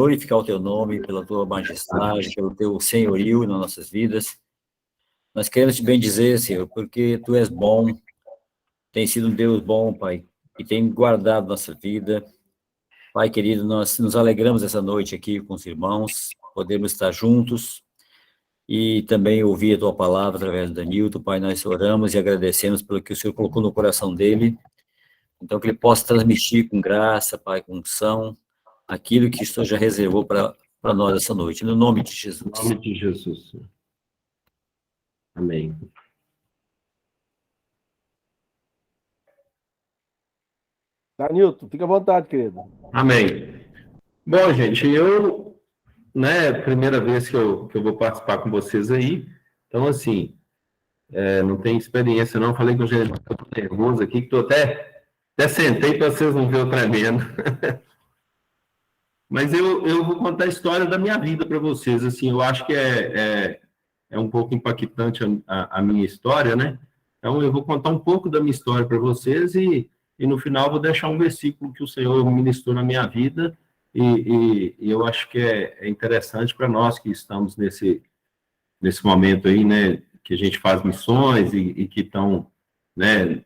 glorificar o teu nome, pela tua majestade, pelo teu senhorio nas nossas vidas. Nós queremos te bendizer, Senhor, porque tu és bom, tem sido um Deus bom, Pai, e tem guardado nossa vida. Pai querido, nós nos alegramos essa noite aqui com os irmãos, podemos estar juntos e também ouvir a tua palavra através do Danilton. Pai, nós oramos e agradecemos pelo que o Senhor colocou no coração dele, então que ele possa transmitir com graça, Pai, com unção, aquilo que o Senhor já reservou para nós essa noite, no nome de Jesus. Em nome de Jesus. Amém. Danilton, fica à vontade, querido. Amém. Bom, gente, primeira vez que eu vou participar com vocês aí, então, assim, não tenho experiência não, falei com o gente, estou nervoso aqui, que estou até sentei para vocês não verem o tremendo. Mas eu vou contar a história da minha vida para vocês, assim, eu acho que é um pouco impactante a minha história, né? Então, eu vou contar um pouco da minha história para vocês e no final vou deixar um versículo que o Senhor ministrou na minha vida e eu acho que é interessante para nós que estamos nesse momento aí, né, que a gente faz missões e que estão, né,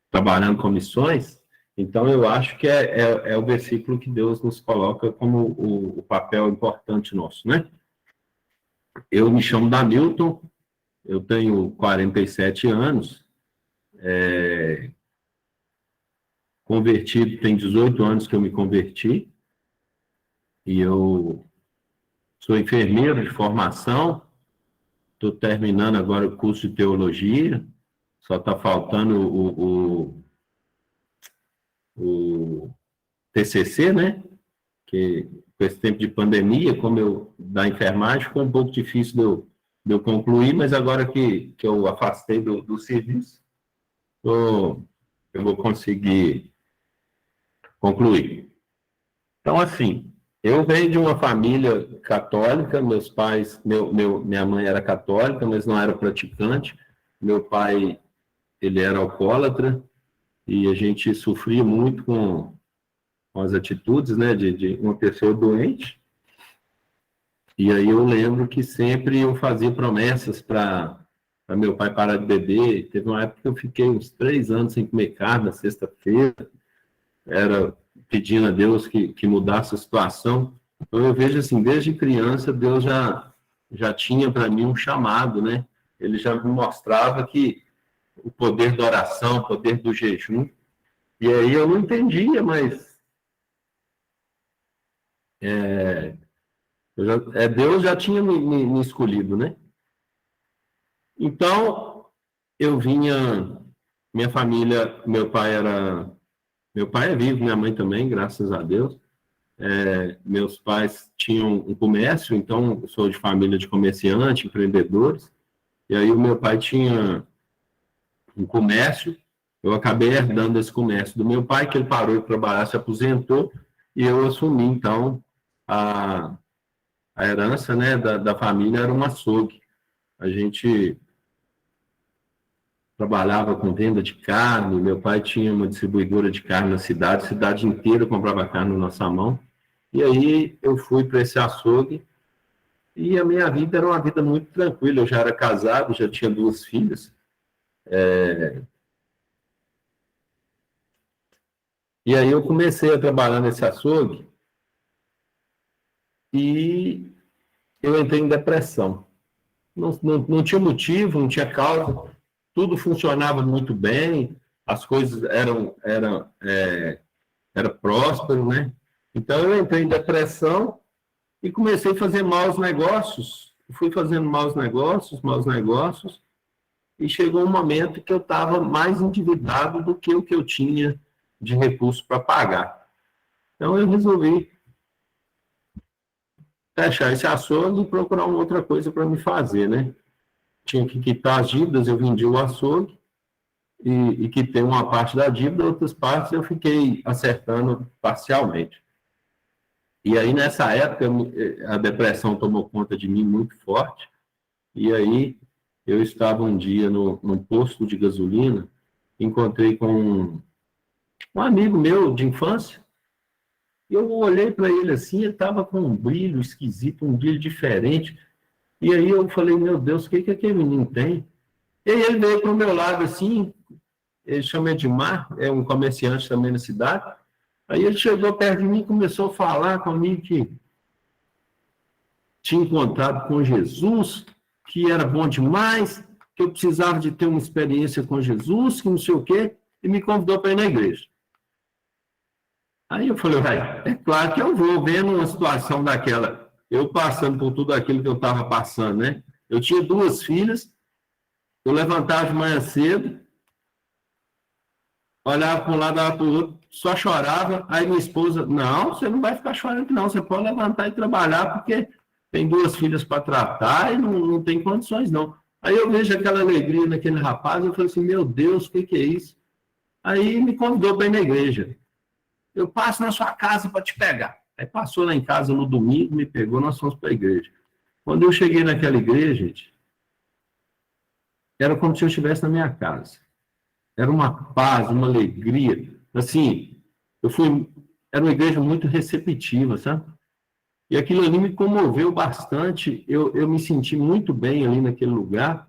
trabalhando com missões. Então, eu acho que é o versículo que Deus nos coloca como o papel importante nosso, né? Eu me chamo Danilton, eu tenho 47 anos, convertido, tem 18 anos que eu me converti, e eu sou enfermeiro de formação, estou terminando agora o curso de teologia, só está faltando o TCC, né? Que com esse tempo de pandemia, da enfermagem, ficou um pouco difícil de eu concluir, mas agora que eu afastei do serviço, eu vou conseguir concluir. Então, assim, eu venho de uma família católica, meus pais, minha mãe era católica, mas não era praticante, meu pai, ele era alcoólatra, e a gente sofria muito com as atitudes, né, de uma pessoa doente. E aí eu lembro que sempre eu fazia promessas para meu pai parar de beber. Teve uma época que eu fiquei uns 3 anos sem comer carne na sexta-feira, era pedindo a Deus que mudasse a situação. Então eu vejo assim, desde criança, Deus já tinha para mim um chamado, né? Ele já me mostrava que o poder da oração, o poder do jejum. E aí eu não entendia, mas Deus já tinha me escolhido, né? Então, minha família, meu pai é vivo, minha mãe também, graças a Deus. Meus pais tinham um comércio, então eu sou de família de comerciante, empreendedores, e aí o meu pai tinha um comércio, eu acabei herdando esse comércio do meu pai, que ele parou de trabalhar, se aposentou, e eu assumi, então, a herança, né, da família era um açougue. A gente trabalhava com venda de carne, meu pai tinha uma distribuidora de carne na cidade, a cidade inteira comprava carne na nossa mão, e aí eu fui para esse açougue, e a minha vida era uma vida muito tranquila, eu já era casado, já tinha 2 filhas, e aí eu comecei a trabalhar nesse açougue, e eu entrei em depressão. Não tinha motivo, não tinha causa, tudo funcionava muito bem, as coisas era próspero, né? Então eu entrei em depressão e comecei a fazer maus negócios. Fui fazendo maus negócios, e chegou um momento que eu estava mais endividado do que o que eu tinha de recurso para pagar. Então eu resolvi fechar esse açougue e procurar uma outra coisa para me fazer, né? Tinha que quitar as dívidas, eu vendi o açougue e quitei uma parte da dívida, outras partes eu fiquei acertando parcialmente. E aí, nessa época, a depressão tomou conta de mim muito forte, e aí eu estava um dia num posto de gasolina, encontrei com um amigo meu de infância, Eu olhei para ele assim, ele estava com um brilho esquisito, um brilho diferente. E aí eu falei, meu Deus, o que que aquele menino tem? E aí ele veio para o meu lado assim, ele chama Edmar, é um comerciante também na cidade. Aí ele chegou perto de mim e começou a falar comigo que tinha encontrado com Jesus, que era bom demais, que eu precisava de ter uma experiência com Jesus, que não sei o quê, e me convidou para ir na igreja. Aí eu falei, é claro que eu vou, vendo uma situação daquela, eu passando por tudo aquilo que eu estava passando, né? Eu tinha 2 filhas, eu levantava de manhã cedo, olhava para um lado, olhava para o outro, só chorava, aí minha esposa, não, você não vai ficar chorando não, você pode levantar e trabalhar, porque tem 2 filhas para tratar e não tem condições não. Aí eu vejo aquela alegria naquele rapaz, eu falei assim, meu Deus, o que é isso? Aí me convidou para ir na igreja. Eu passo na sua casa para te pegar. Aí passou lá em casa no domingo, me pegou, nós fomos para a igreja. Quando eu cheguei naquela igreja, gente, era como se eu estivesse na minha casa. Era uma paz, uma alegria. Assim, era uma igreja muito receptiva, sabe? E aquilo ali me comoveu bastante. Eu me senti muito bem ali naquele lugar.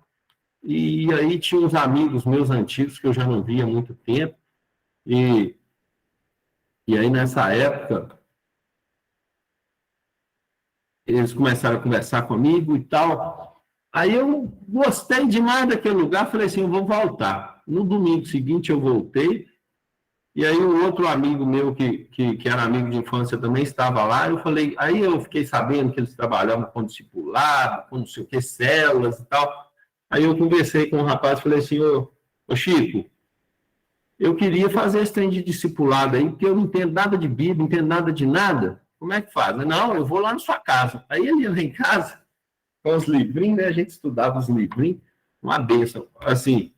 E aí tinha uns amigos meus antigos que eu já não via há muito tempo. E aí, nessa época, eles começaram a conversar comigo e tal. Aí eu gostei demais daquele lugar, falei assim, eu vou voltar. No domingo seguinte eu voltei, e aí um outro amigo meu, que era amigo de infância também, estava lá, eu falei, aí eu fiquei sabendo que eles trabalhavam com discipulado, com não sei o que, células e tal. Aí eu conversei com um rapaz e falei assim, ô Chico, eu queria fazer esse trem de discipulado aí, porque eu não entendo nada de Bíblia, não entendo nada de nada. Como é que faz? Não, eu vou lá na sua casa. Aí ele ia lá em casa, com os livrinhos, né? A gente estudava os livrinhos, uma bênção. Assim,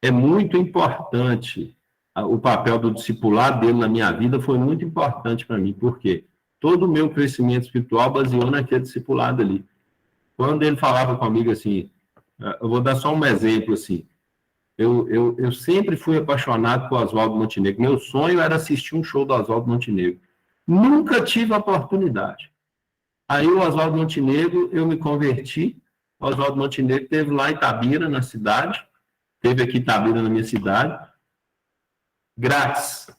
é muito importante o papel do discipulado dele na minha vida, foi muito importante para mim, porque todo o meu crescimento espiritual baseou naquele discipulado ali. Quando ele falava comigo assim, eu vou dar só um exemplo assim, eu sempre fui apaixonado por Oswaldo Montenegro. Meu sonho era assistir um show do Oswaldo Montenegro. Nunca tive a oportunidade. Aí o Oswaldo Montenegro, eu me converti. O Oswaldo Montenegro esteve lá em Itabira, na cidade. Teve aqui em Itabira, na minha cidade. Grátis.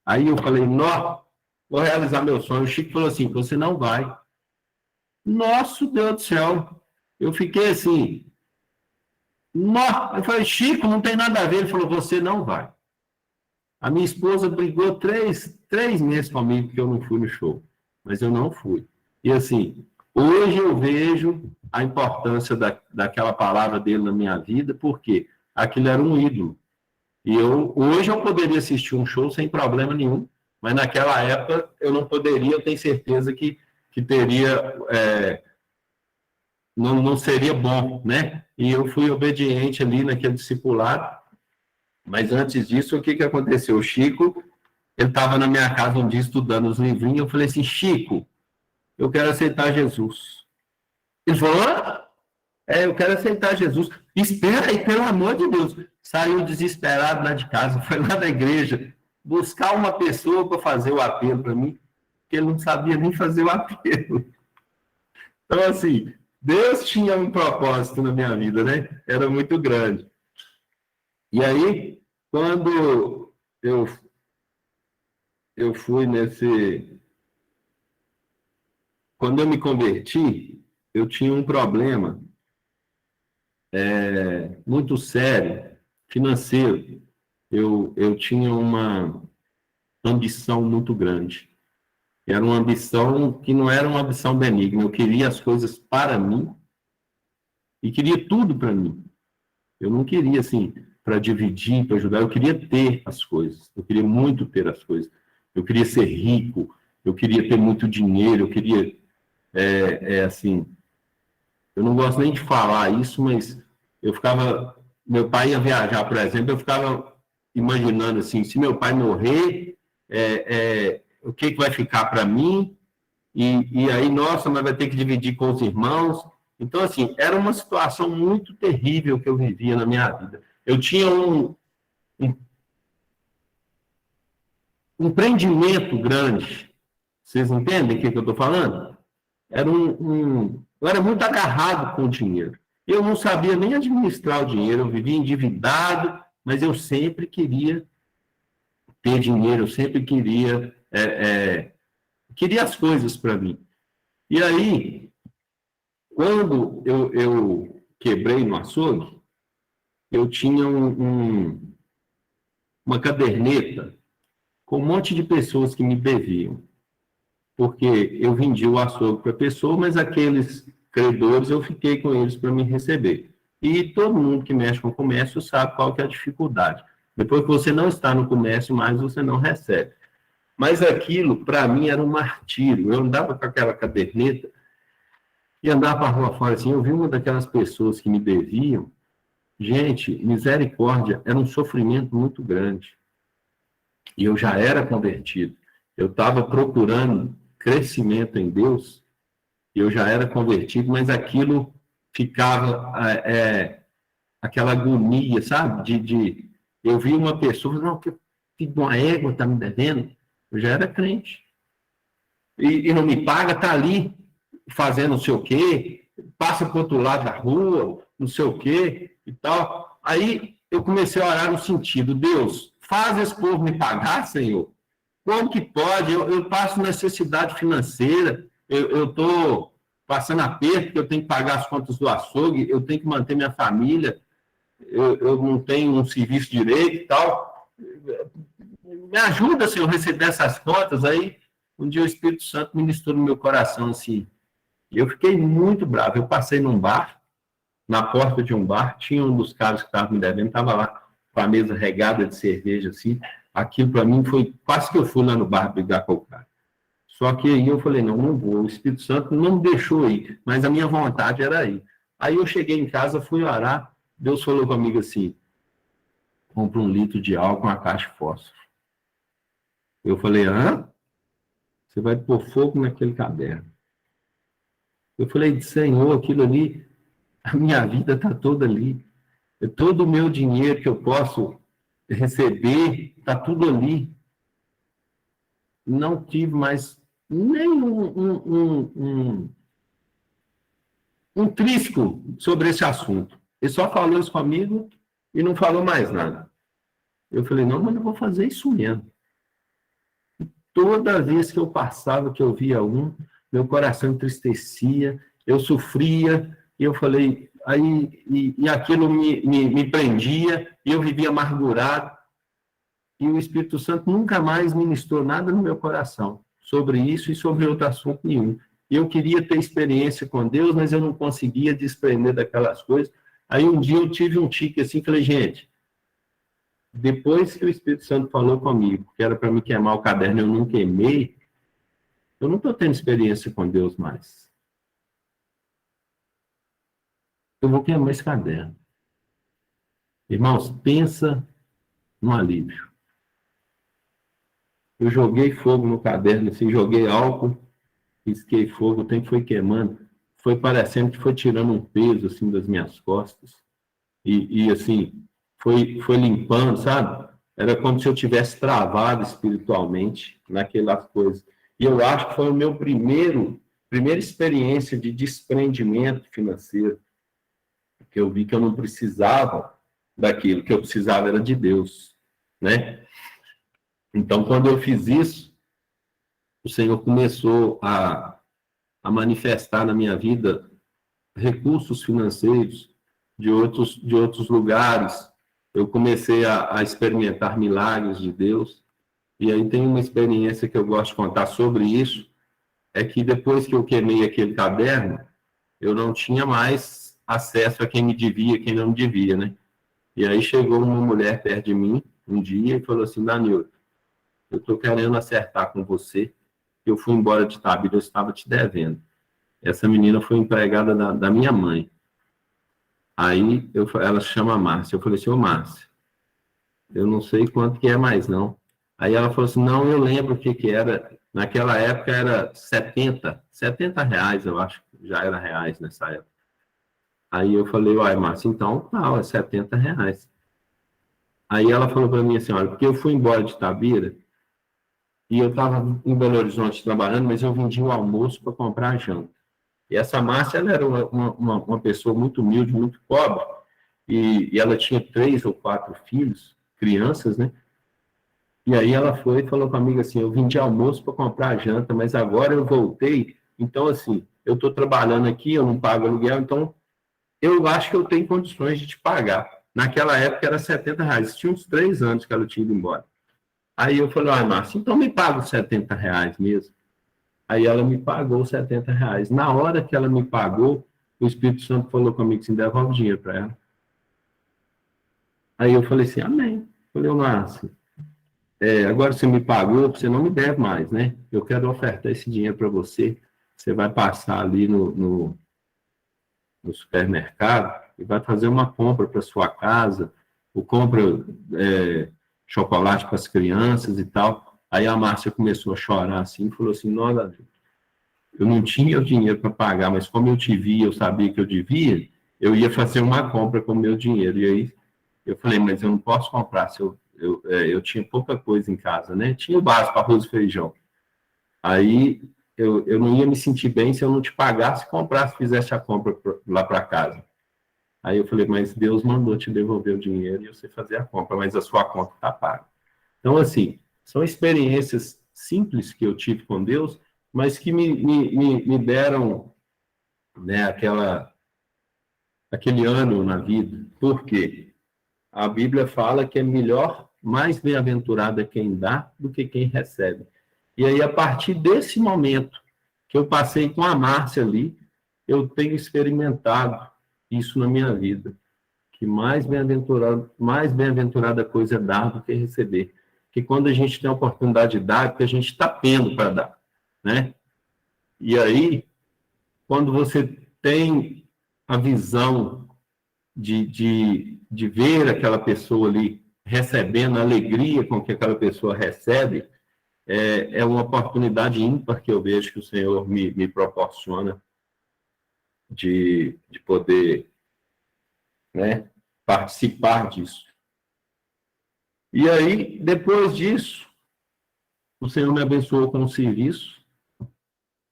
Aí eu falei, não, vou realizar meu sonho. O Chico falou assim, você não vai. Nossa, Deus do céu. Eu fiquei assim... Eu falei, Chico, não tem nada a ver. Ele falou, você não vai. A minha esposa brigou 3 meses comigo porque eu não fui no show. Mas eu não fui. E assim, hoje eu vejo a importância daquela palavra dele na minha vida, porque aquilo era um ídolo. E hoje eu poderia assistir um show sem problema nenhum, mas naquela época eu não poderia, eu tenho certeza que teria... não seria bom, né? E eu fui obediente ali naquele discipulado. Mas antes disso, o que aconteceu? O Chico, ele estava na minha casa um dia estudando os livrinhos, eu falei assim, Chico, eu quero aceitar Jesus. Ele falou, eu quero aceitar Jesus. Espera aí, pelo amor de Deus. Saiu desesperado lá de casa, foi lá na igreja, buscar uma pessoa para fazer o apelo para mim, porque ele não sabia nem fazer o apelo. Então, assim, Deus tinha um propósito na minha vida, né? Era muito grande. E aí, quando eu fui quando eu me converti, eu tinha um problema muito sério, financeiro. Eu tinha uma ambição muito grande. Era uma ambição que não era uma ambição benigna. Eu queria as coisas para mim e queria tudo para mim. Eu não queria, assim, para dividir, para ajudar. Eu queria ter as coisas. Eu queria muito ter as coisas. Eu queria ser rico. Eu queria ter muito dinheiro. Eu queria, assim... Eu não gosto nem de falar isso, mas eu ficava... Meu pai ia viajar, por exemplo, eu ficava imaginando, assim, se meu pai morrer... o que vai ficar para mim, e aí, nossa, mas vai ter que dividir com os irmãos. Então, assim, era uma situação muito terrível que eu vivia na minha vida. Eu tinha um empreendimento grande. Vocês entendem o que eu estou falando? Eu era muito agarrado com o dinheiro. Eu não sabia nem administrar o dinheiro, eu vivia endividado, mas eu sempre queria ter dinheiro, eu sempre queria as coisas para mim. E aí, quando eu quebrei no açougue, eu tinha uma caderneta com um monte de pessoas que me deviam. Porque eu vendi o açougue para a pessoa, mas aqueles credores eu fiquei com eles para me receber. E todo mundo que mexe com comércio sabe qual que é a dificuldade. Depois que você não está no comércio, mais você não recebe. Mas aquilo, para mim, era um martírio. Eu andava com aquela caderneta e andava para a rua fora assim, eu vi uma daquelas pessoas que me deviam. Gente, misericórdia, era um sofrimento muito grande. E eu já era convertido. Eu estava procurando crescimento em Deus, eu já era convertido, mas aquilo ficava aquela agonia, sabe? Eu vi uma pessoa, não, que filho de uma égua está me devendo. Eu já era crente. E não me paga, está ali fazendo não sei o quê, passa para o outro lado da rua, não sei o quê e tal. Aí eu comecei a orar no sentido, Deus, faz esse povo me pagar, Senhor. Como que pode? Eu passo necessidade financeira, eu estou passando aperto, porque eu tenho que pagar as contas do açougue, eu tenho que manter minha família, eu não tenho um serviço direito e tal. Me ajuda, Senhor, a receber essas contas. Aí, um dia o Espírito Santo ministrou no meu coração assim. E eu fiquei muito bravo. Eu passei num bar, na porta de um bar, tinha um dos caras que estava me devendo, estava lá com a mesa regada de cerveja, assim. Aquilo para mim foi quase que eu fui lá no bar brigar com o cara. Só que aí eu falei, não vou. O Espírito Santo não me deixou ir, mas a minha vontade era ir. Aí eu cheguei em casa, fui orar, Deus falou comigo assim, compra 1 litro de álcool, uma caixa de fósforo. Eu falei, você vai pôr fogo naquele caderno. Eu falei, Senhor, aquilo ali, a minha vida está toda ali. Todo o meu dinheiro que eu posso receber, está tudo ali. Não tive mais nem um trisco sobre esse assunto. Ele só falou isso comigo e não falou mais nada. Eu falei, não, mas eu vou fazer isso mesmo. Toda vez que eu passava, que eu via meu coração entristecia, eu sofria, e eu falei, e aquilo me prendia, e eu vivia amargurado, e o Espírito Santo nunca mais ministrou nada no meu coração sobre isso e sobre outro assunto nenhum. Eu queria ter experiência com Deus, mas eu não conseguia desprender daquelas coisas. Aí um dia eu tive um tique assim, falei, gente, depois que o Espírito Santo falou comigo, que era para me queimar o caderno, eu não queimei, eu não estou tendo experiência com Deus mais. Eu vou queimar esse caderno. Irmãos, pensa no alívio. Eu joguei fogo no caderno, assim, joguei álcool, risquei fogo, o tempo foi queimando, foi parecendo que foi tirando um peso, assim, das minhas costas. E assim, foi limpando, sabe? Era como se eu tivesse travado espiritualmente naquelas coisas. E eu acho que foi o meu primeira experiência de desprendimento financeiro, que eu vi que eu não precisava daquilo, que eu precisava era de Deus, né? Então, quando eu fiz isso, o Senhor começou a manifestar na minha vida recursos financeiros de outros lugares. Eu comecei a experimentar milagres de Deus. E aí tem uma experiência que eu gosto de contar sobre isso, é que depois que eu queimei aquele caderno, eu não tinha mais acesso a quem me devia, quem não me devia, né? E aí chegou uma mulher perto de mim um dia e falou assim, Danilo, eu estou querendo acertar com você. Eu fui embora de Itabira, eu estava te devendo. Essa menina foi empregada da minha mãe. Aí ela se chama Márcia. Eu falei assim, ô Márcia, eu não sei quanto que é mais não. Aí ela falou assim, não, eu lembro o que era. Naquela época era 70 reais, eu acho que já era reais nessa época. Aí eu falei, uai, Márcia, então não, é 70 reais. Aí ela falou para mim assim, olha, porque eu fui embora de Itabira, e eu estava em Belo Horizonte trabalhando, mas eu vendia o almoço para comprar a janta. E essa Márcia, ela era uma pessoa muito humilde, muito pobre, e ela tinha 3 ou 4 filhos, crianças, né? E aí ela foi e falou comigo assim, eu vendi almoço para comprar a janta, mas agora eu voltei, então assim, eu estou trabalhando aqui, eu não pago aluguel, então eu acho que eu tenho condições de te pagar. Naquela época era R$ 70, tinha uns 3 anos que ela tinha ido embora. Aí eu falei, Márcia, então me paga os R$ 70 mesmo. Aí ela me pagou os R$ 70. Na hora que ela me pagou, o Espírito Santo falou comigo assim, devolve o dinheiro para ela. Aí eu falei assim, amém. Falei, Márcia, agora você me pagou, você não me deve mais, né? Eu quero ofertar esse dinheiro para você. Você vai passar ali no supermercado e vai fazer uma compra para sua casa, ou compra chocolate para as crianças e tal. Aí a Márcia começou a chorar assim, e falou assim, nossa, eu não tinha o dinheiro para pagar, mas como eu te vi, eu sabia que eu devia, eu ia fazer uma compra com o meu dinheiro. E aí eu falei, mas eu não posso comprar, se eu tinha pouca coisa em casa, né? Tinha o básico, arroz e feijão. Aí eu não ia me sentir bem se eu não te pagasse, comprasse, fizesse a compra lá para casa. Aí eu falei, mas Deus mandou te devolver o dinheiro e você fazer a compra, mas a sua conta está paga. Então, assim, são experiências simples que eu tive com Deus, mas que me deram, né, aquele ânimo na vida. Por quê? A Bíblia fala que é melhor, mais bem-aventurado é quem dá do que quem recebe. E aí, a partir desse momento que eu passei com a Márcia ali, eu tenho experimentado isso na minha vida. Que mais bem-aventurada coisa é dar do que receber. Que quando a gente tem a oportunidade de dar, é porque a gente está tendo para dar, né? E aí, quando você tem a visão de ver aquela pessoa ali recebendo a alegria com que aquela pessoa recebe, é uma oportunidade ímpar que eu vejo que o Senhor me proporciona de poder, né, participar disso. E aí, depois disso, o Senhor me abençoou com um serviço,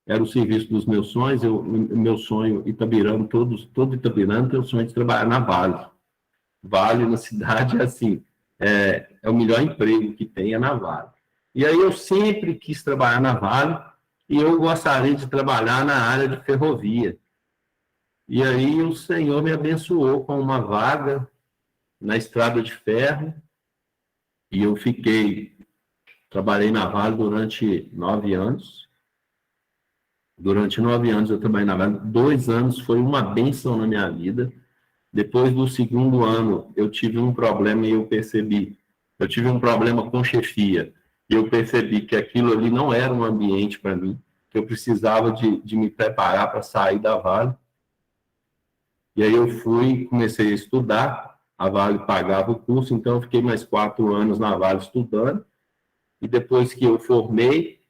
era o serviço dos meus sonhos, meu sonho, Itabirama, todo Itabirama tem o sonho de trabalhar na Vale. Vale na cidade, assim, é o melhor emprego que tem é na Vale. E aí eu sempre quis trabalhar na Vale e eu gostaria de trabalhar na área de ferrovia. E aí o Senhor me abençoou com uma vaga na estrada de ferro e eu trabalhei na Vale durante 9 anos. Durante 9 anos eu trabalhei na Vale, 2 anos foi uma bênção na minha vida. Depois do segundo ano, eu tive um problema e eu tive um problema com chefia, e eu percebi que aquilo ali não era um ambiente para mim, que eu precisava de me preparar para sair da Vale. E aí eu comecei a estudar, a Vale pagava o curso, então eu fiquei mais 4 anos na Vale estudando, e depois que eu formei,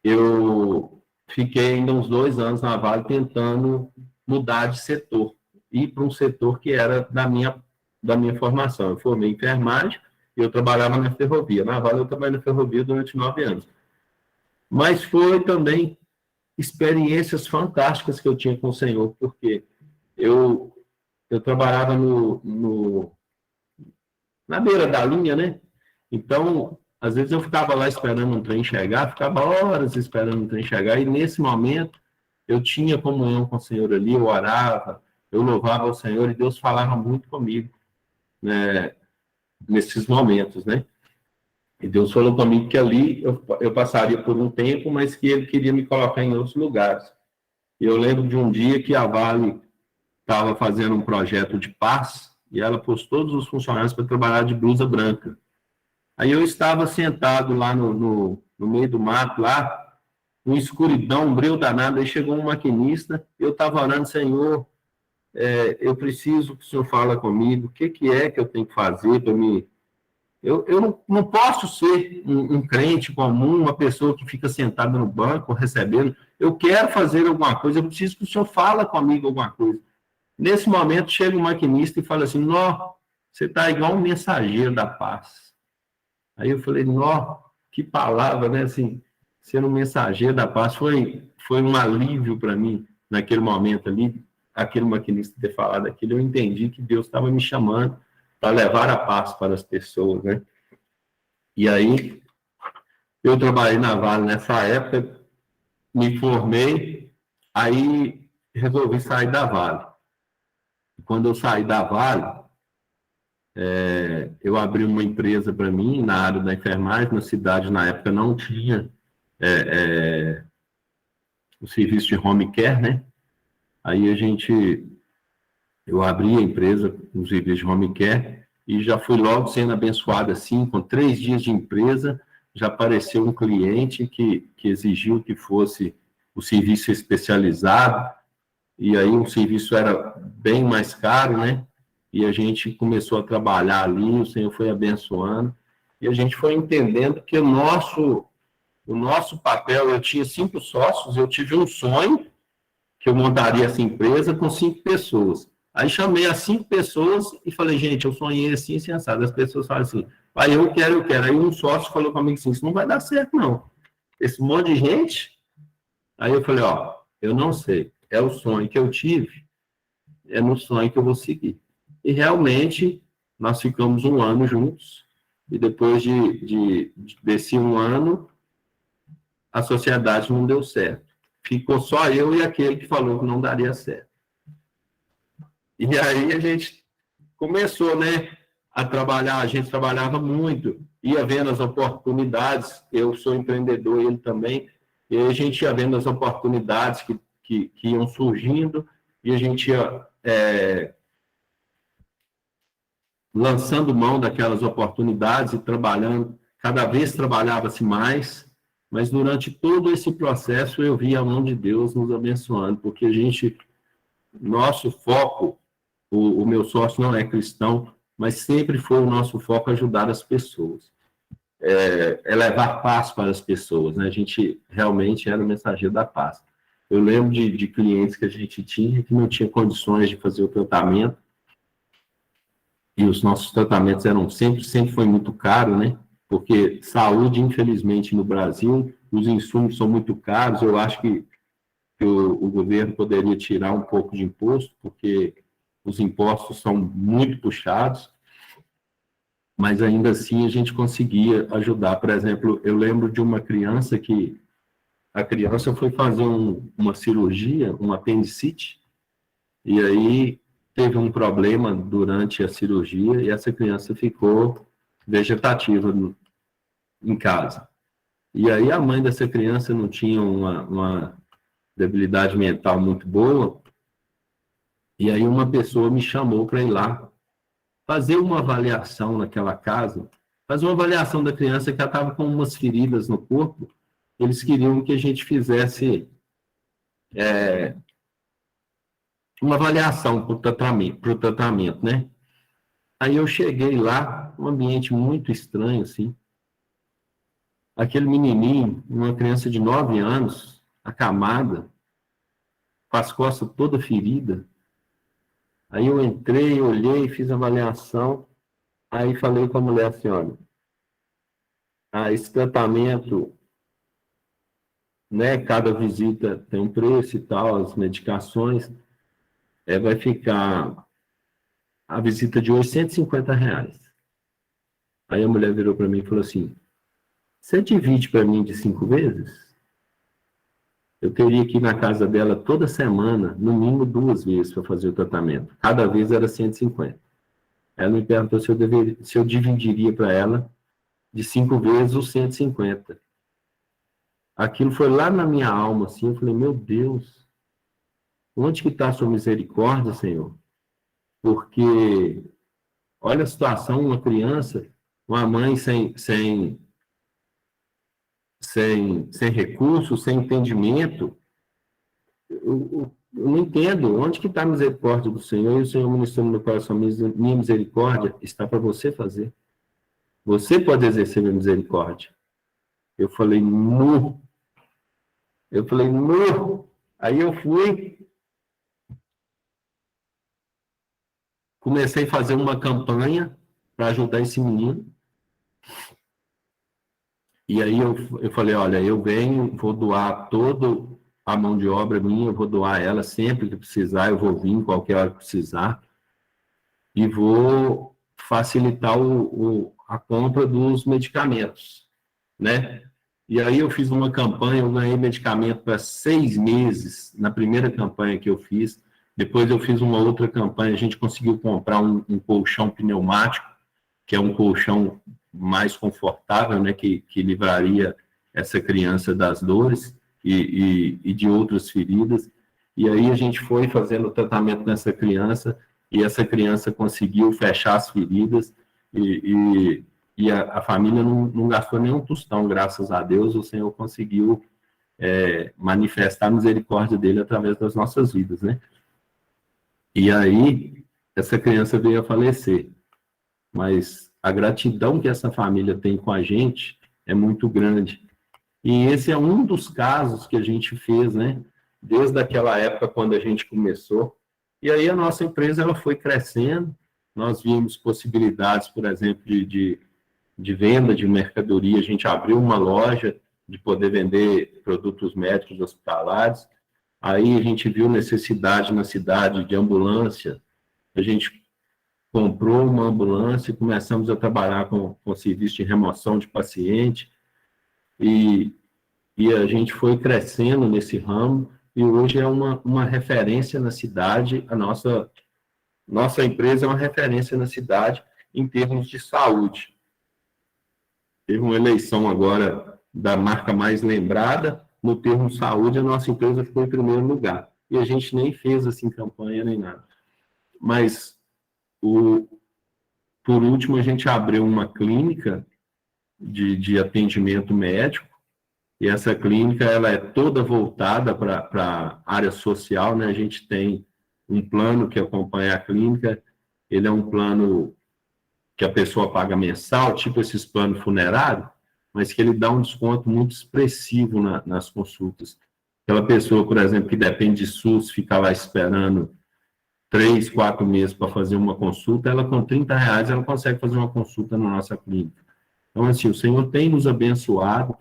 eu fiquei ainda uns 2 anos na Vale tentando mudar de setor, ir para um setor que era da minha formação. Eu formei em enfermagem e eu trabalhava na ferrovia. Na Vale eu trabalhei na ferrovia durante 9 anos. Mas foi também experiências fantásticas que eu tinha com o Senhor, porque eu trabalhava na beira da linha, né? Então, às vezes eu ficava lá esperando um trem chegar, ficava horas esperando um trem chegar, e nesse momento eu tinha comunhão com o Senhor ali, eu orava, eu louvava o Senhor, e Deus falava muito comigo, né, nesses momentos, né? E Deus falou comigo que ali eu passaria por um tempo, mas que Ele queria me colocar em outros lugares. E eu lembro de um dia que a Vale estava fazendo um projeto de paz, e ela pôs todos os funcionários para trabalhar de blusa branca. Aí eu estava sentado lá no meio do mato, lá, uma escuridão, um breu danado, aí chegou um maquinista, eu estava orando, Senhor, eu preciso que o Senhor fale comigo, o que é que eu tenho que fazer para me... Eu não posso ser um crente comum, uma pessoa que fica sentada no banco, recebendo, eu quero fazer alguma coisa, eu preciso que o Senhor fale comigo alguma coisa. Nesse momento, chega um maquinista e fala assim, nó, você está igual um mensageiro da paz. Aí eu falei, nó, que palavra, né? Assim, ser um mensageiro da paz foi um alívio para mim naquele momento ali, aquele maquinista ter falado aquilo, eu entendi que Deus estava me chamando para levar a paz para as pessoas, né? E aí, eu trabalhei na Vale nessa época, me formei, aí resolvi sair da Vale. Quando eu saí da Vale, eu abri uma empresa para mim na área da enfermagem, na cidade, na época, não tinha o serviço de home care, né? Aí eu abri a empresa, o serviço de home care, e já fui logo sendo abençoado assim, com 3 dias de empresa, já apareceu um cliente que exigiu que fosse o serviço especializado, e aí o serviço era bem mais caro, né? E a gente começou a trabalhar ali, o Senhor foi abençoando, e a gente foi entendendo que o nosso papel, eu tinha 5 sócios, eu tive um sonho que eu montaria essa empresa com 5 pessoas. Aí chamei as 5 pessoas e falei, gente, eu sonhei assim, assim, assado. As pessoas falam assim, pai, eu quero, eu quero. Aí um sócio falou comigo assim, isso não vai dar certo, não. Esse monte de gente. Aí eu falei, ó, eu não sei. É o sonho que eu tive, é no sonho que eu vou seguir. E realmente, nós ficamos 1 ano juntos. E depois desse 1 ano, a sociedade não deu certo. Ficou só eu e aquele que falou que não daria certo. E aí a gente começou, né, a trabalhar, a gente trabalhava muito, ia vendo as oportunidades, eu sou empreendedor, ele também, e aí a gente ia vendo as oportunidades que iam surgindo, e a gente ia lançando mão daquelas oportunidades e trabalhando, cada vez trabalhava-se mais, mas durante todo esse processo eu vi a mão de Deus nos abençoando, porque nosso foco, o meu sócio não é cristão, mas sempre foi o nosso foco ajudar as pessoas, levar paz para as pessoas, né? A gente realmente era o mensageiro da paz. Eu lembro de clientes que a gente tinha que não tinha condições de fazer o tratamento, e os nossos tratamentos sempre foi muito caro, né? Porque saúde, infelizmente, no Brasil, os insumos são muito caros. Eu acho que o governo poderia tirar um pouco de imposto, porque os impostos são muito puxados, mas ainda assim a gente conseguia ajudar. Por exemplo, eu lembro de uma criança que a criança foi fazer uma cirurgia, um apendicite, e aí teve um problema durante a cirurgia e essa criança ficou vegetativa em casa. E aí a mãe dessa criança não tinha uma debilidade mental muito boa, e aí uma pessoa me chamou para ir lá fazer uma avaliação naquela casa, fazer uma avaliação da criança que ela estava com umas feridas no corpo. Eles queriam que a gente fizesse uma avaliação para o tratamento, né? Aí eu cheguei lá, um ambiente muito estranho, assim. Aquele menininho, uma criança de 9 anos, acamada, com as costas toda ferida. Aí eu entrei, olhei, fiz a avaliação, aí falei com a mulher assim, olha, esse tratamento, né, cada visita tem um preço e tal, as medicações, vai ficar a visita de R$ 850. Aí a mulher virou para mim e falou assim, você divide para mim de 5 vezes? Eu teria que ir na casa dela toda semana, no mínimo 2 vezes para fazer o tratamento. Cada vez era 150. Ela me perguntou se eu dividiria para ela de 5 vezes os 150. Aquilo foi lá na minha alma, assim, eu falei, meu Deus, onde que está a sua misericórdia, Senhor? Porque, olha a situação, uma criança, uma mãe sem recursos, sem entendimento, eu não entendo onde que está a misericórdia do Senhor, e o Senhor ministrou no meu coração, minha misericórdia está para você fazer. Você pode exercer minha misericórdia. Eu falei, nu. Eu falei, nu. Aí eu comecei a fazer uma campanha para ajudar esse menino. E aí eu falei, olha, eu venho, vou doar toda a mão de obra minha, eu vou doar ela sempre que precisar, eu vou vir qualquer hora que precisar, e vou facilitar a compra dos medicamentos, né? E aí eu fiz uma campanha, eu ganhei medicamento para 6 meses, na primeira campanha que eu fiz. Depois eu fiz uma outra campanha, a gente conseguiu comprar um colchão pneumático, que é um colchão mais confortável, né, que livraria essa criança das dores e de outras feridas. E aí a gente foi fazendo o tratamento nessa criança, e essa criança conseguiu fechar as feridas, e a família não gastou nenhum tostão, graças a Deus. O Senhor conseguiu manifestar a misericórdia dele através das nossas vidas, né? E aí, essa criança veio a falecer, mas a gratidão que essa família tem com a gente é muito grande. E esse é um dos casos que a gente fez, né? Desde aquela época, quando a gente começou. E aí a nossa empresa ela foi crescendo, nós vimos possibilidades, por exemplo, de venda de mercadoria, a gente abriu uma loja de poder vender produtos médicos hospitalares, aí a gente viu necessidade na cidade de ambulância, a gente comprou uma ambulância e começamos a trabalhar com serviço de remoção de paciente, e a gente foi crescendo nesse ramo, e hoje é uma referência na cidade. A nossa empresa é uma referência na cidade em termos de saúde. Teve uma eleição agora da marca mais lembrada, no termo saúde, a nossa empresa ficou em primeiro lugar. E a gente nem fez assim campanha nem nada. Mas, por último, a gente abriu uma clínica de atendimento médico, e essa clínica ela é toda voltada para a área social, né? A gente tem um plano que acompanha a clínica, ele é um plano que a pessoa paga mensal, tipo esses planos funerários, mas que ele dá um desconto muito expressivo nas consultas. Aquela pessoa, por exemplo, que depende de SUS, fica lá esperando 3, 4 meses para fazer uma consulta, ela com R$30 ela consegue fazer uma consulta na nossa clínica. Então, assim, o Senhor tem nos abençoado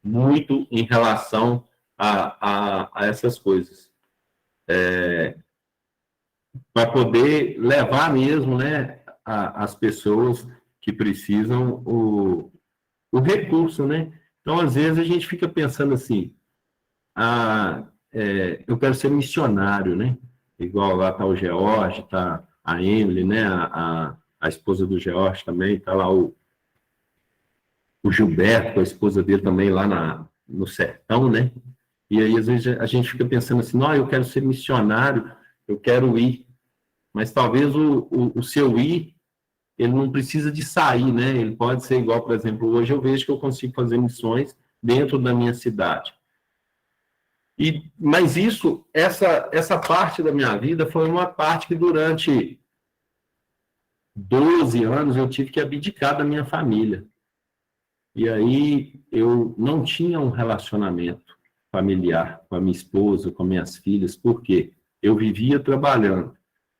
muito em relação a essas coisas. Para poder levar mesmo, né, as pessoas que precisam o recurso, né? Então, às vezes, a gente fica pensando assim, eu quero ser missionário, né? Igual lá está o George, está a Emily, né? A esposa do George também, está lá o Gilberto, a esposa dele também lá no sertão, né? E aí, às vezes, a gente fica pensando assim, não, eu quero ser missionário, eu quero ir. Mas talvez o seu ir, ele não precisa de sair, né? Ele pode ser igual, por exemplo, hoje eu vejo que eu consigo fazer missões dentro da minha cidade. Mas essa parte da minha vida foi uma parte que durante 12 anos eu tive que abdicar da minha família. E aí eu não tinha um relacionamento familiar com a minha esposa, com minhas filhas, porque eu vivia trabalhando.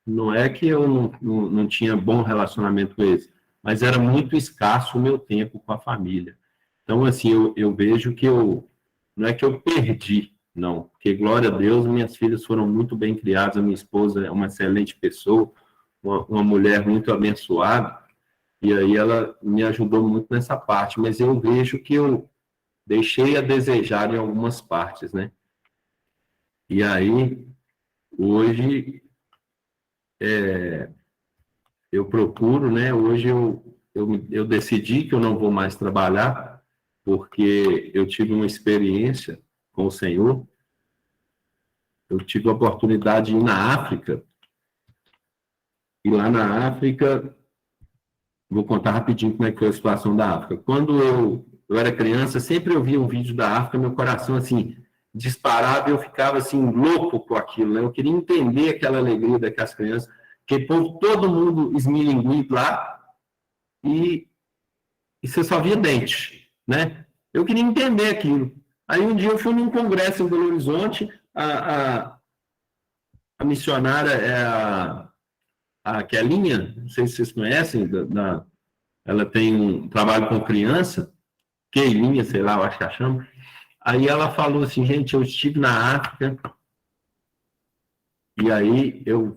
Não é que eu não tinha bom relacionamento com eles, mas era muito escasso o meu tempo com a família. Então, assim, eu vejo que não é que eu perdi, não, porque, glória a Deus, minhas filhas foram muito bem criadas, a minha esposa é uma excelente pessoa, uma mulher muito abençoada, e aí ela me ajudou muito nessa parte, mas eu vejo que eu deixei a desejar em algumas partes, né? E aí, hoje, eu procuro, né? Hoje eu decidi que eu não vou mais trabalhar, porque eu tive uma experiência com o Senhor. Eu tive a oportunidade de ir na África, e lá na África, vou contar rapidinho como é que foi a situação da África. Quando eu era criança, sempre eu via um vídeo da África, meu coração, assim, disparava, e eu ficava, assim, louco com aquilo, né? Eu queria entender aquela alegria daquelas crianças, porque todo mundo esmilinguido lá, e você só via dente, né? Eu queria entender aquilo. Aí um dia eu fui num congresso em Belo Horizonte, a missionária é a Kelinha, não sei se vocês conhecem, ela tem um trabalho com criança, Keilinha, sei lá, eu acho que ela chama. Aí ela falou assim, gente, eu estive na África, e aí eu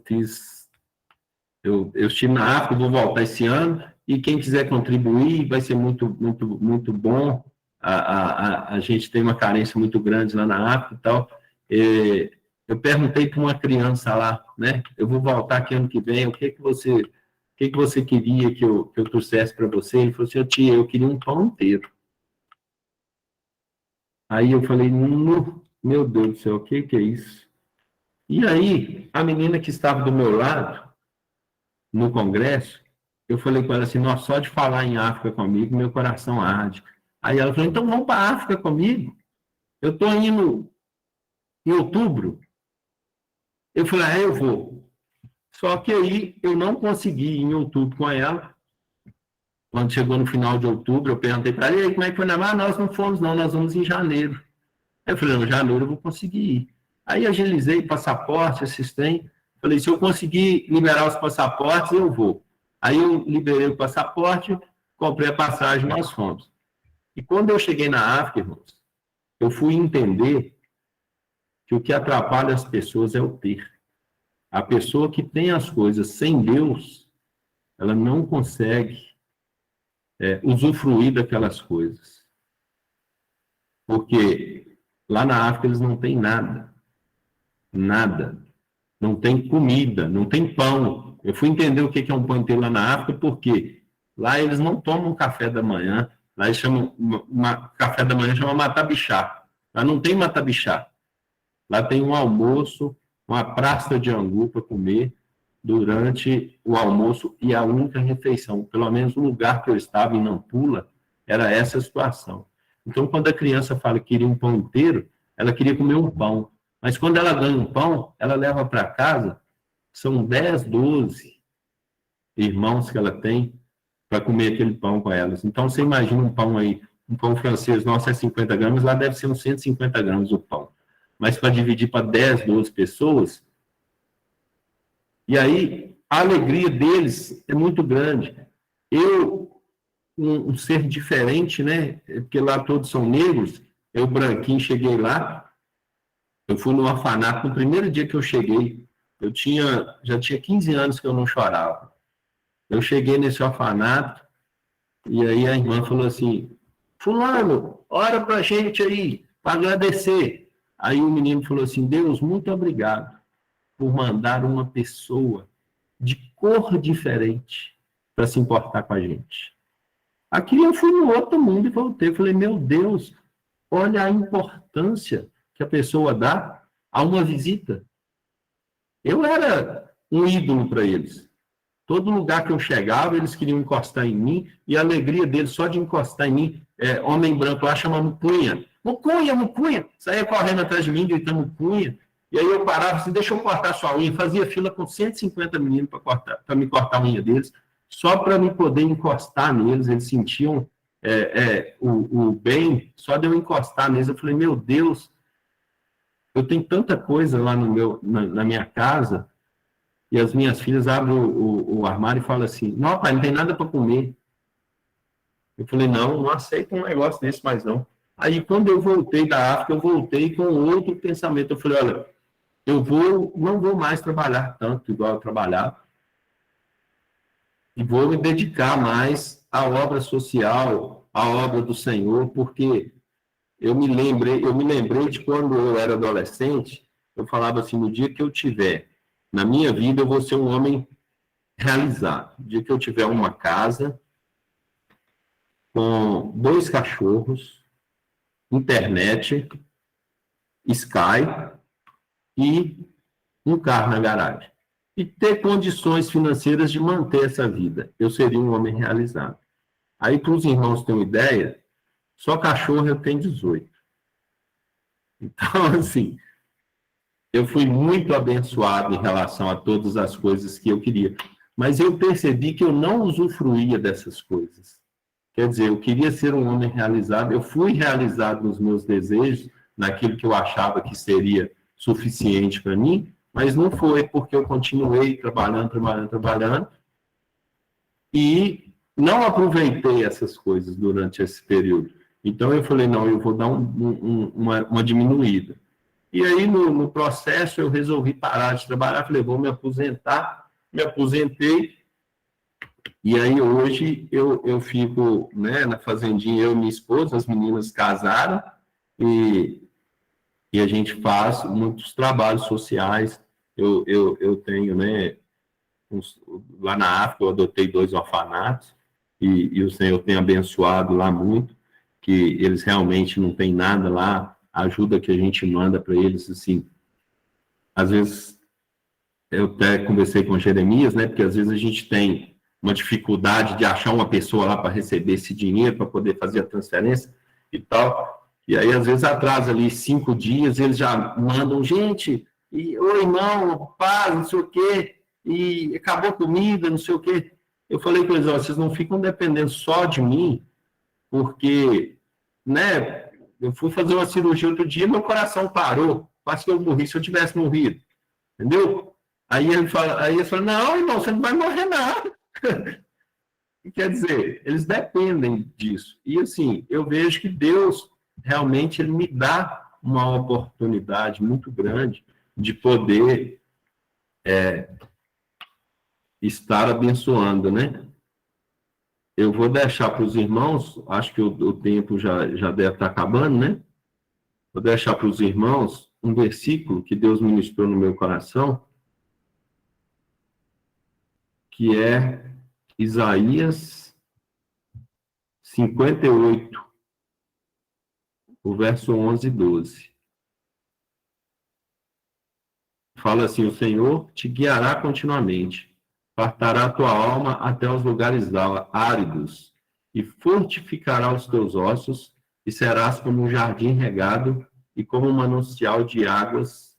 estive na África, vou voltar esse ano, e quem quiser contribuir vai ser muito, muito, muito bom. A gente tem uma carência muito grande lá na África e tal. Eu perguntei para uma criança lá, né? Eu vou voltar aqui ano que vem, o que você queria que eu trouxesse para você? Ele falou assim, tia, eu queria um pão inteiro. Aí eu falei, meu Deus do céu, o que é isso? E aí, a menina que estava do meu lado, no congresso, eu falei com ela assim, nossa, só de falar em África comigo, meu coração arde. Aí ela falou, então vamos para a África comigo. Eu estou indo em outubro. Eu falei, eu vou. Só que aí eu não consegui ir em outubro com ela. Quando chegou no final de outubro, eu perguntei para ela, e aí, como é que foi? Nós não fomos, não, nós vamos em janeiro. Eu falei, em janeiro eu vou conseguir ir. Aí agilizei passaporte, assistente. Falei, se eu conseguir liberar os passaportes, eu vou. Aí eu liberei o passaporte, comprei a passagem, nós fomos. E quando eu cheguei na África, irmãos, eu fui entender que o que atrapalha as pessoas é o ter. A pessoa que tem as coisas sem Deus, ela não consegue usufruir daquelas coisas. Porque lá na África eles não têm nada. Nada. Não tem comida, não tem pão. Eu fui entender o que é um pão inteiro lá na África, porque lá eles não tomam café da manhã, lá eles chamam, café da manhã chama matabixá. Lá não tem matabixá. Lá tem um almoço, uma praça de angu para comer durante o almoço e a única refeição. Pelo menos o lugar que eu estava, em Nampula, era essa situação. Então, quando a criança fala que queria um pão inteiro, ela queria comer um pão. Mas quando ela ganha um pão, ela leva para casa, são 10, 12 irmãos que ela tem para comer aquele pão com elas. Então, você imagina um pão aí, um pão francês, nosso é 50 gramas, lá deve ser uns 150 gramas o pão. Mas para dividir para 10, 12 pessoas, e aí a alegria deles é muito grande. Eu, um ser diferente, né? Porque lá todos são negros, eu branquinho cheguei lá, eu fui no orfanato, no primeiro dia que eu cheguei, já tinha 15 anos que eu não chorava. Eu cheguei nesse orfanato, e aí a irmã falou assim, fulano, ora pra gente aí, para agradecer. Aí o menino falou assim, Deus, muito obrigado por mandar uma pessoa de cor diferente para se importar com a gente. Aqui eu fui no outro mundo e voltei. Falei, meu Deus, olha a importância que a pessoa dá a uma visita. Eu era um ídolo para eles. Todo lugar que eu chegava, eles queriam encostar em mim, e a alegria deles só de encostar em mim, homem branco lá chama mucunha. Mucunha, mucunha. Saía correndo atrás de mim, gritando mucunha. E aí eu parava assim, deixa eu cortar sua unha. Fazia fila com 150 meninos para me cortar a unha deles, só para me poder encostar neles. Eles sentiam o bem, só de eu encostar neles. Eu falei, meu Deus, eu tenho tanta coisa lá na minha casa, e as minhas filhas abrem o armário e falam assim, não, pai, não tem nada para comer. Eu falei, não aceito um negócio desse mais não. Aí, quando eu voltei da África, eu voltei com outro pensamento. Eu falei, olha, não vou mais trabalhar tanto igual eu trabalhava, e vou me dedicar mais à obra social, à obra do Senhor, porque eu me lembrei de quando eu era adolescente, eu falava assim, no dia que eu tiver na minha vida, eu vou ser um homem realizado. No dia que eu tiver uma casa com 2 cachorros, internet, Sky e um carro na garagem. E ter condições financeiras de manter essa vida. Eu seria um homem realizado. Aí, para os irmãos terem uma ideia, só cachorro eu tenho 18. Então, assim, eu fui muito abençoado em relação a todas as coisas que eu queria. Mas eu percebi que eu não usufruía dessas coisas. Quer dizer, eu queria ser um homem realizado, eu fui realizado nos meus desejos, naquilo que eu achava que seria suficiente para mim, mas não foi, porque eu continuei trabalhando, e não aproveitei essas coisas durante esse período. Então eu falei, não, eu vou dar uma diminuída. E aí no processo eu resolvi parar de trabalhar, falei, vou me aposentar, me aposentei, e aí hoje eu fico, né, na fazendinha, eu e minha esposa, as meninas casaram, e a gente faz muitos trabalhos sociais. Eu tenho, né, lá na África eu adotei 2 orfanatos, e o Senhor tem abençoado lá muito, que eles realmente não têm nada lá, a ajuda que a gente manda para eles, assim, às vezes, eu até conversei com o Jeremias, né, porque às vezes a gente tem uma dificuldade de achar uma pessoa lá para receber esse dinheiro, para poder fazer a transferência e tal, e aí às vezes atrasa ali 5 dias, eles já mandam, gente, oi irmão, paz, não sei o quê, e acabou a comida, não sei o quê. Eu falei para eles, ó, vocês não ficam dependendo só de mim, porque, né, eu fui fazer uma cirurgia outro dia, meu coração parou, quase que eu morri, se eu tivesse morrido, entendeu? Aí ele fala, não, irmão, você não vai morrer, não. Quer dizer, eles dependem disso. E, assim, eu vejo que Deus, realmente, ele me dá uma oportunidade muito grande de poder estar abençoando, né? Eu vou deixar para os irmãos, acho que o tempo já deve estar acabando, né? Vou deixar para os irmãos um versículo que Deus ministrou no meu coração, que é Isaías 58, o verso 11 e 12. Fala assim, o Senhor te guiará continuamente, fartará a tua alma até os lugares áridos, e fortificará os teus ossos, e serás como um jardim regado, e como um manancial de águas,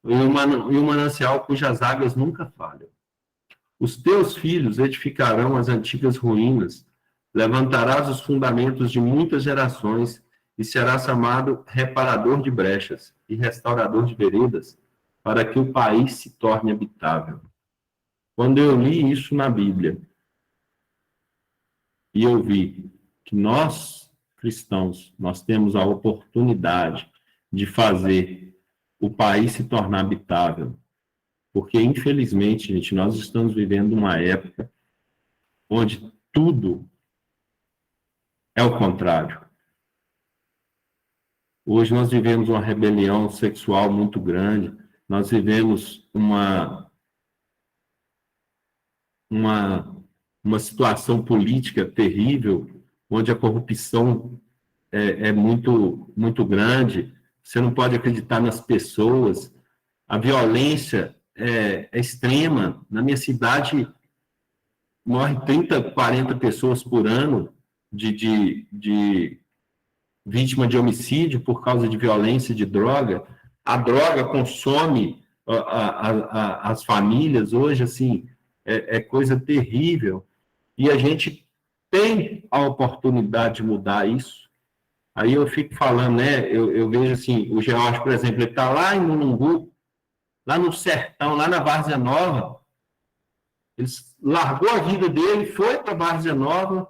e um manancial cujas águas nunca falham. Os teus filhos edificarão as antigas ruínas, levantarás os fundamentos de muitas gerações, e serás chamado reparador de brechas e restaurador de veredas, para que o país se torne habitável. Quando eu li isso na Bíblia, e eu vi que nós, cristãos, nós temos a oportunidade de fazer o país se tornar habitável, porque, infelizmente, gente, nós estamos vivendo uma época onde tudo é o contrário. Hoje nós vivemos uma rebelião sexual muito grande, nós vivemos uma situação política terrível, onde a corrupção é muito, muito grande, você não pode acreditar nas pessoas, a violência é extrema. Na minha cidade, morre 30, 40 pessoas por ano de vítima de homicídio por causa de violência, de droga. A droga consome as famílias hoje, assim, é coisa terrível. E a gente tem a oportunidade de mudar isso. Aí eu fico falando, né, eu vejo assim, o George, por exemplo, ele está lá em Mulungu, lá no sertão, lá na Várzea Nova, ele largou a vida dele, foi para a Várzea Nova.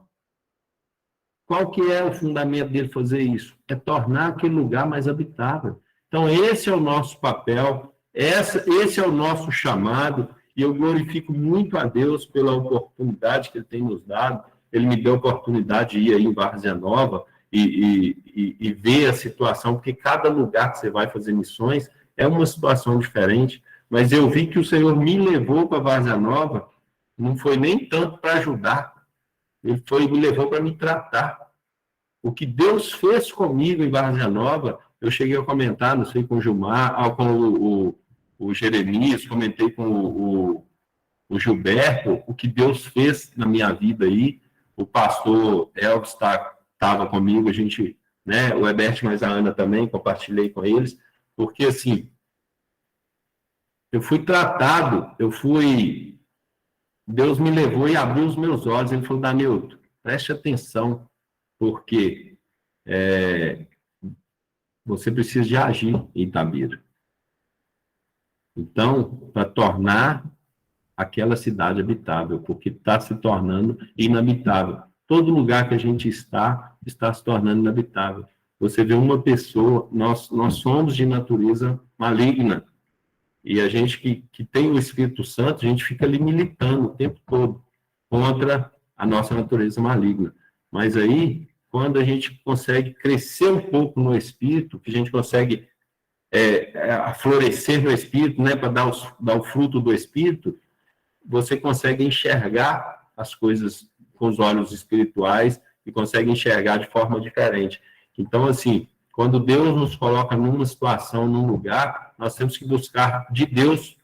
Qual que é o fundamento dele fazer isso? É tornar aquele lugar mais habitável. Então, esse é o nosso papel, esse é o nosso chamado, e eu glorifico muito a Deus pela oportunidade que Ele tem nos dado. Ele me deu a oportunidade de ir aí em Várzea Nova e ver a situação, porque cada lugar que você vai fazer missões é uma situação diferente, mas eu vi que o Senhor me levou para Várzea Nova, não foi nem tanto para ajudar, Ele me levou para me tratar. O que Deus fez comigo em Várzea Nova, eu cheguei a comentar, não sei, com o Gilmar, com o Jeremias, comentei com o Gilberto, o que Deus fez na minha vida aí. O pastor Elvis estava comigo, a gente, né, o Herbert mais a Ana também, compartilhei com eles, porque, assim, eu fui tratado, Deus me levou e abriu os meus olhos, ele falou, Danilton, preste atenção, porque você precisa de agir em Itabira. Então, para tornar aquela cidade habitável, porque está se tornando inabitável. todo lugar que a gente está se tornando inabitável. Você vê uma pessoa, nós somos de natureza maligna, e a gente que tem o Espírito Santo, a gente fica ali militando o tempo todo contra a nossa natureza maligna. Mas aí, quando a gente consegue crescer um pouco no Espírito, que a gente consegue florescer no Espírito, né, para dar o fruto do Espírito, você consegue enxergar as coisas com os olhos espirituais e consegue enxergar de forma diferente. Então, assim, quando Deus nos coloca numa situação, num lugar, nós temos que buscar de Deus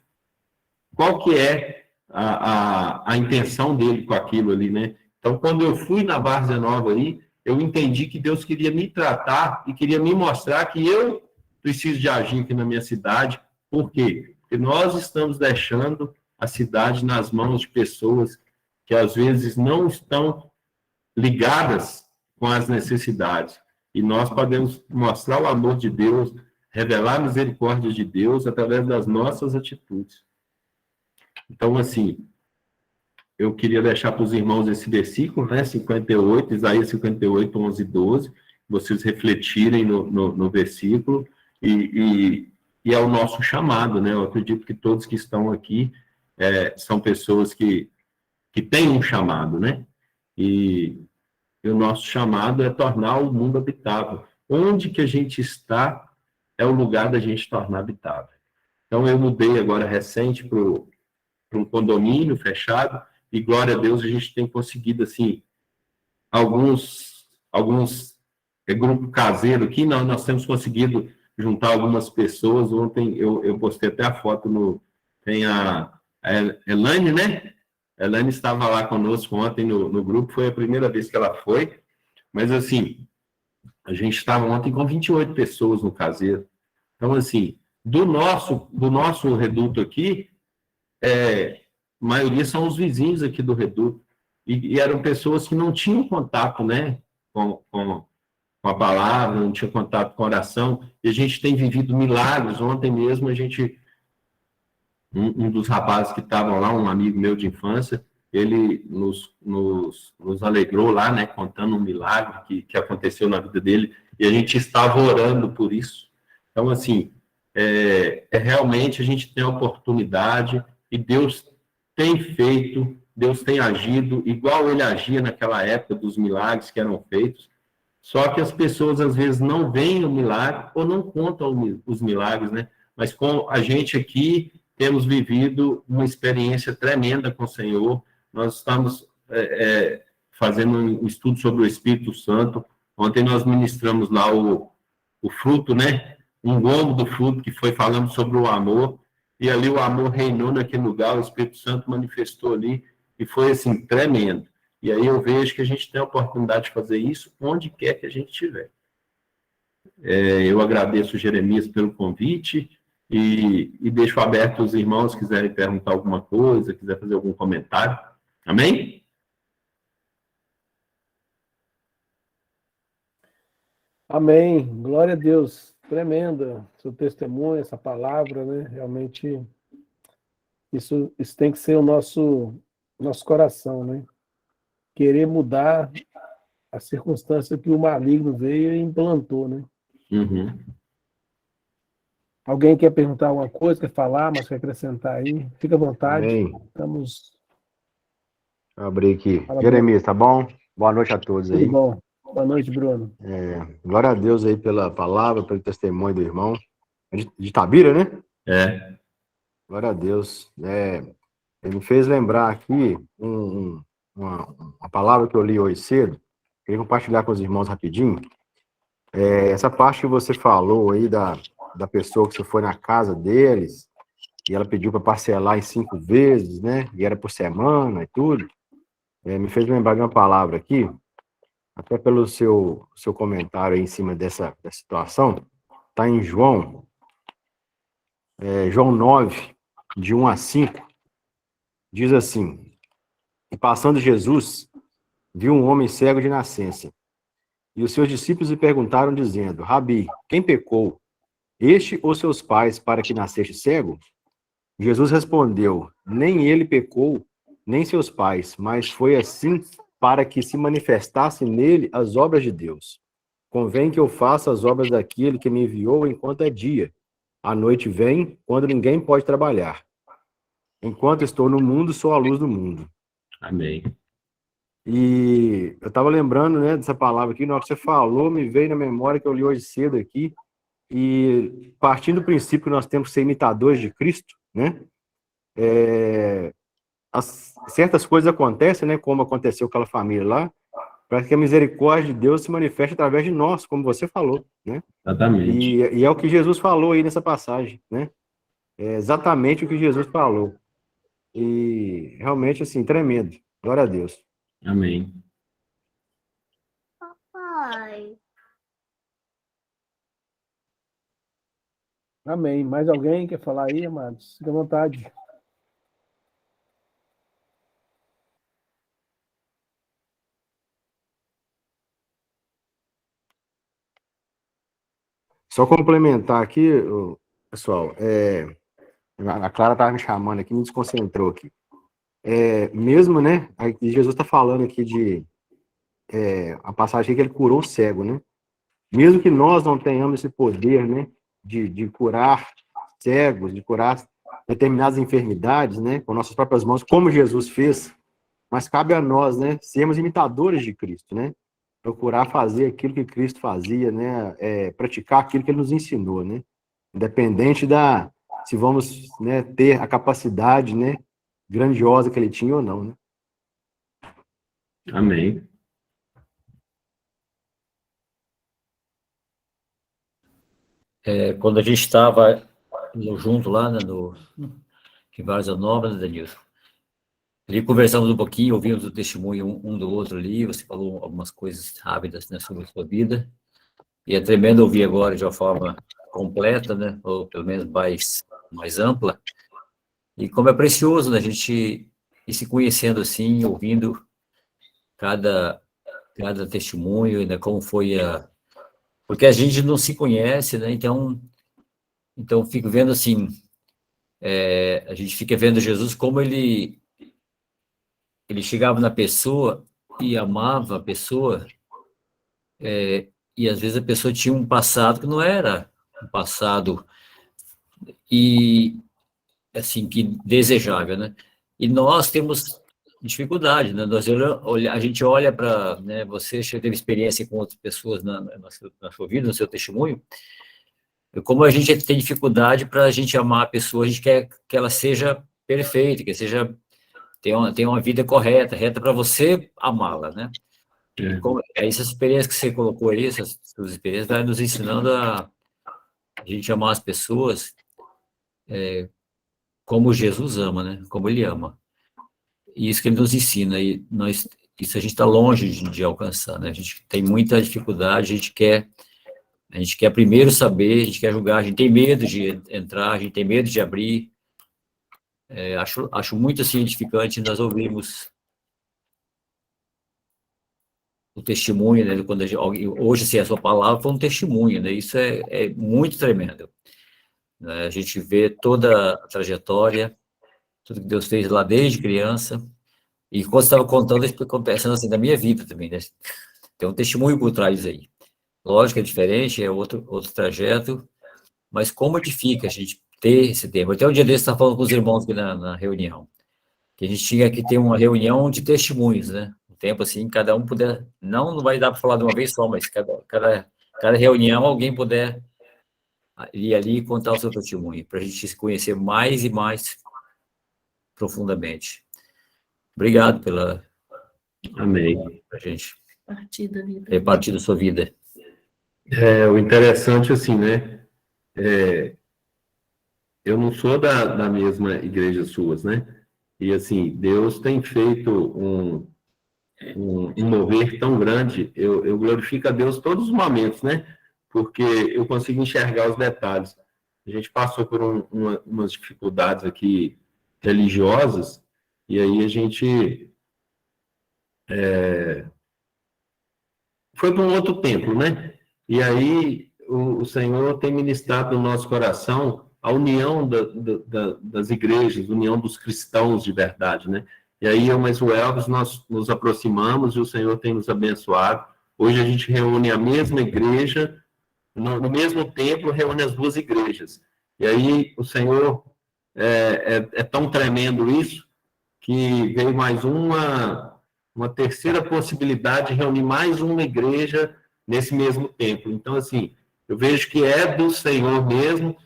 qual que é a intenção dele com aquilo ali, né? Então, quando eu fui na Várzea Nova aí, eu entendi que Deus queria me tratar e queria me mostrar que eu preciso de agir aqui na minha cidade. Por quê? Porque nós estamos deixando a cidade nas mãos de pessoas que às vezes não estão ligadas com as necessidades. E nós podemos mostrar o amor de Deus, revelar a misericórdia de Deus através das nossas atitudes. Então, assim, eu queria deixar para os irmãos esse versículo, né, 58, Isaías 58, 11 e 12, vocês refletirem no versículo, e é o nosso chamado, né? Eu acredito que todos que estão aqui são pessoas que têm um chamado, né? E o nosso chamado é tornar o mundo habitável. Onde que a gente está é o lugar da gente tornar habitável. Então, eu mudei agora recente para um condomínio fechado, e glória a Deus a gente tem conseguido, assim, alguns grupo caseiro aqui, nós temos conseguido juntar algumas pessoas. Ontem eu postei até a foto, tem a Elaine, né? A Elaine estava lá conosco ontem no grupo, foi a primeira vez que ela foi, mas assim, a gente estava ontem com 28 pessoas no caseiro. Então, assim, do nosso reduto aqui, a maioria são os vizinhos aqui do reduto, e eram pessoas que não tinham contato, né, com a palavra, não tinham contato com a oração, e a gente tem vivido milagres. Ontem mesmo um dos rapazes que estavam lá, um amigo meu de infância, ele nos alegrou lá, né, contando um milagre que aconteceu na vida dele, e a gente estava orando por isso. Então, assim, realmente a gente tem a oportunidade, e Deus tem feito, Deus tem agido, igual ele agia naquela época dos milagres que eram feitos, só que as pessoas às vezes não veem o milagre ou não contam os milagres, né? Mas com a gente aqui temos vivido uma experiência tremenda com o Senhor. Nós estamos fazendo um estudo sobre o Espírito Santo. Ontem nós ministramos lá o fruto, né? Um gombo do fruto que foi falando sobre o amor, e ali o amor reinou naquele lugar, o Espírito Santo manifestou ali, e foi assim, tremendo. E aí eu vejo que a gente tem a oportunidade de fazer isso onde quer que a gente estiver. Eu agradeço o Jeremias pelo convite e deixo aberto os irmãos se quiserem perguntar alguma coisa, quiser fazer algum comentário. Amém? Amém. Glória a Deus. Tremenda seu testemunho, essa palavra, né? Realmente, isso tem que ser o nosso coração, né? Querer mudar a circunstância que o maligno veio e implantou, né? Uhum. Alguém quer perguntar alguma coisa, quer falar, mas quer acrescentar aí? Fica à vontade. Amém. Estamos... Abri aqui. Fala, Jeremias, tá bom? Boa noite a todos aí. Tudo bom. Boa noite, Bruno. Glória a Deus aí pela palavra, pelo testemunho do irmão. De Itabira, né? Glória a Deus. Ele me fez lembrar aqui uma palavra que eu li hoje cedo. Queria compartilhar com os irmãos rapidinho. Essa parte que você falou aí da pessoa que você foi na casa deles e ela pediu para parcelar em 5 vezes, né? E era por semana e tudo. Me fez lembrar de uma palavra aqui, até pelo seu comentário aí em cima dessa situação. Está em João 9, de 1 a 5, diz assim: E passando Jesus, viu um homem cego de nascença. E os seus discípulos lhe perguntaram, dizendo: Rabi, quem pecou, este ou seus pais, para que nasceste cego? Jesus respondeu: Nem ele pecou, nem seus pais, mas foi assim para que se manifestassem nele as obras de Deus. Convém que eu faça as obras daquele que me enviou enquanto é dia. A noite vem, quando ninguém pode trabalhar. Enquanto estou no mundo, sou a luz do mundo. Amém. E eu estava lembrando, né, dessa palavra aqui, na hora que você falou, me veio na memória que eu li hoje cedo aqui, e partindo do princípio que nós temos que ser imitadores de Cristo, né, certas coisas acontecem, né, como aconteceu com aquela família lá, para que a misericórdia de Deus se manifeste através de nós, como você falou, né? Exatamente. E é o que Jesus falou aí nessa passagem, né? É exatamente o que Jesus falou. E realmente, assim, tremendo. Glória a Deus. Amém. Papai. Amém. Mais alguém quer falar aí, amados? Fique à vontade. Só complementar aqui, pessoal, a Clara estava me chamando aqui, me desconcentrou aqui. Mesmo, né, aí Jesus está falando aqui a passagem que ele curou o cego, né? Mesmo que nós não tenhamos esse poder, né, de curar cegos, de curar determinadas enfermidades, né, com nossas próprias mãos, como Jesus fez, mas cabe a nós, né, sermos imitadores de Cristo, né? Procurar fazer aquilo que Cristo fazia, né, praticar aquilo que ele nos ensinou, né? Independente se vamos, né, ter a capacidade, né, grandiosa que ele tinha ou não, né? Amém. Quando a gente estava junto lá, né, em Várzea Nova, né, Danilson? Ali conversamos um pouquinho, ouvimos o testemunho um do outro ali, você falou algumas coisas rápidas, né, sobre a sua vida, e é tremendo ouvir agora de uma forma completa, né, ou pelo menos mais ampla, e como é precioso, né, a gente ir se conhecendo assim, ouvindo cada testemunho, né, como foi porque a gente não se conhece, né, então fico vendo assim, a gente fica vendo Jesus como ele chegava na pessoa e amava a pessoa, e às vezes a pessoa tinha um passado que não era um passado e assim que desejável, né? E nós temos dificuldade, né? A gente olha para, né? Você já teve experiência com outras pessoas na sua vida, no seu testemunho, como a gente tem dificuldade para a gente amar a pessoa, a gente quer que ela seja perfeita, que seja tenha uma vida correta, reta para você amá-la, né? Essas experiências que você colocou aí, essas suas experiências, vai nos ensinando a gente amar as pessoas como Jesus ama, né? Como ele ama. E isso que ele nos ensina, isso a gente está longe de alcançar, né? A gente tem muita dificuldade, a gente quer primeiro saber, a gente quer julgar, a gente tem medo de entrar, a gente tem medo de abrir. Acho muito assim, edificante nós ouvimos o testemunho, né? Quando hoje, assim, a sua palavra foi um testemunho, né? Isso é muito tremendo. Né? A gente vê toda a trajetória, tudo que Deus fez lá desde criança, e quando você estava contando, eu fico pensando assim, da minha vida também, né? Tem um testemunho por trás aí. Lógico que é diferente, é outro trajeto, mas como edifica a gente ter esse tempo. Até um dia desse, estava falando com os irmãos aqui na reunião, que a gente tinha que ter uma reunião de testemunhos, né? Um tempo assim, cada um puder, não vai dar para falar de uma vez só, mas cada reunião alguém puder ir ali e contar o seu testemunho, para a gente se conhecer mais e mais profundamente. Obrigado pela Amém. pra gente Partida repartir da sua vida. O interessante, assim, né? Eu não sou da mesma igreja suas, né? E, assim, Deus tem feito um mover tão grande. Eu glorifico a Deus todos os momentos, né? Porque eu consigo enxergar os detalhes. A gente passou por umas dificuldades aqui religiosas, e aí a gente foi para um outro templo, né? E aí o Senhor tem ministrado no nosso coração a união das igrejas, a união dos cristãos de verdade, né? E aí eu mais o Elvis, nós nos aproximamos e o Senhor tem nos abençoado. Hoje a gente reúne a mesma igreja, no mesmo templo, reúne as duas igrejas. E aí o Senhor, é tão tremendo isso, que veio mais uma terceira possibilidade de reunir mais uma igreja nesse mesmo templo. Então, assim, eu vejo que é do Senhor mesmo,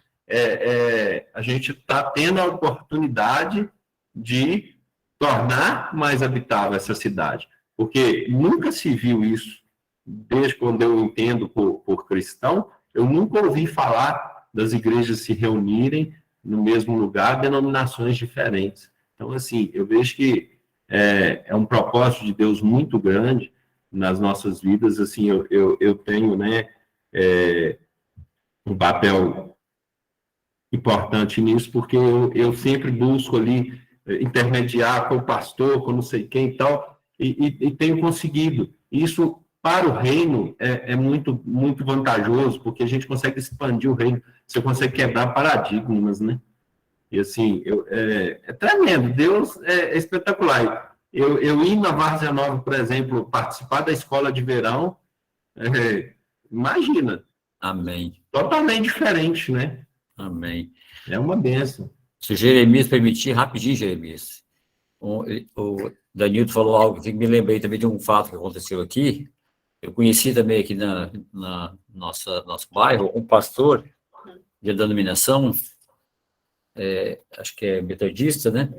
a gente está tendo a oportunidade de tornar mais habitável essa cidade, porque nunca se viu isso, desde quando eu entendo por cristão, eu nunca ouvi falar das igrejas se reunirem no mesmo lugar, denominações diferentes. Então, assim, eu vejo que é um propósito de Deus muito grande nas nossas vidas. Assim, eu tenho, né, um papel importante nisso, porque eu sempre busco ali intermediar com o pastor, com não sei quem e tal, e tenho conseguido. Isso, para o reino, é muito, muito vantajoso, porque a gente consegue expandir o reino, você consegue quebrar paradigmas, né? E assim, é tremendo, Deus é espetacular. Eu ir na Várzea Nova, por exemplo, participar da escola de verão, imagina. Amém. Totalmente diferente, né? Amém. É uma bênção. Se o Jeremias permitir, rapidinho, Jeremias. O Danilton falou algo que me lembrei também de um fato que aconteceu aqui. Eu conheci também aqui na nosso bairro um pastor de denominação, acho que é metodista, né?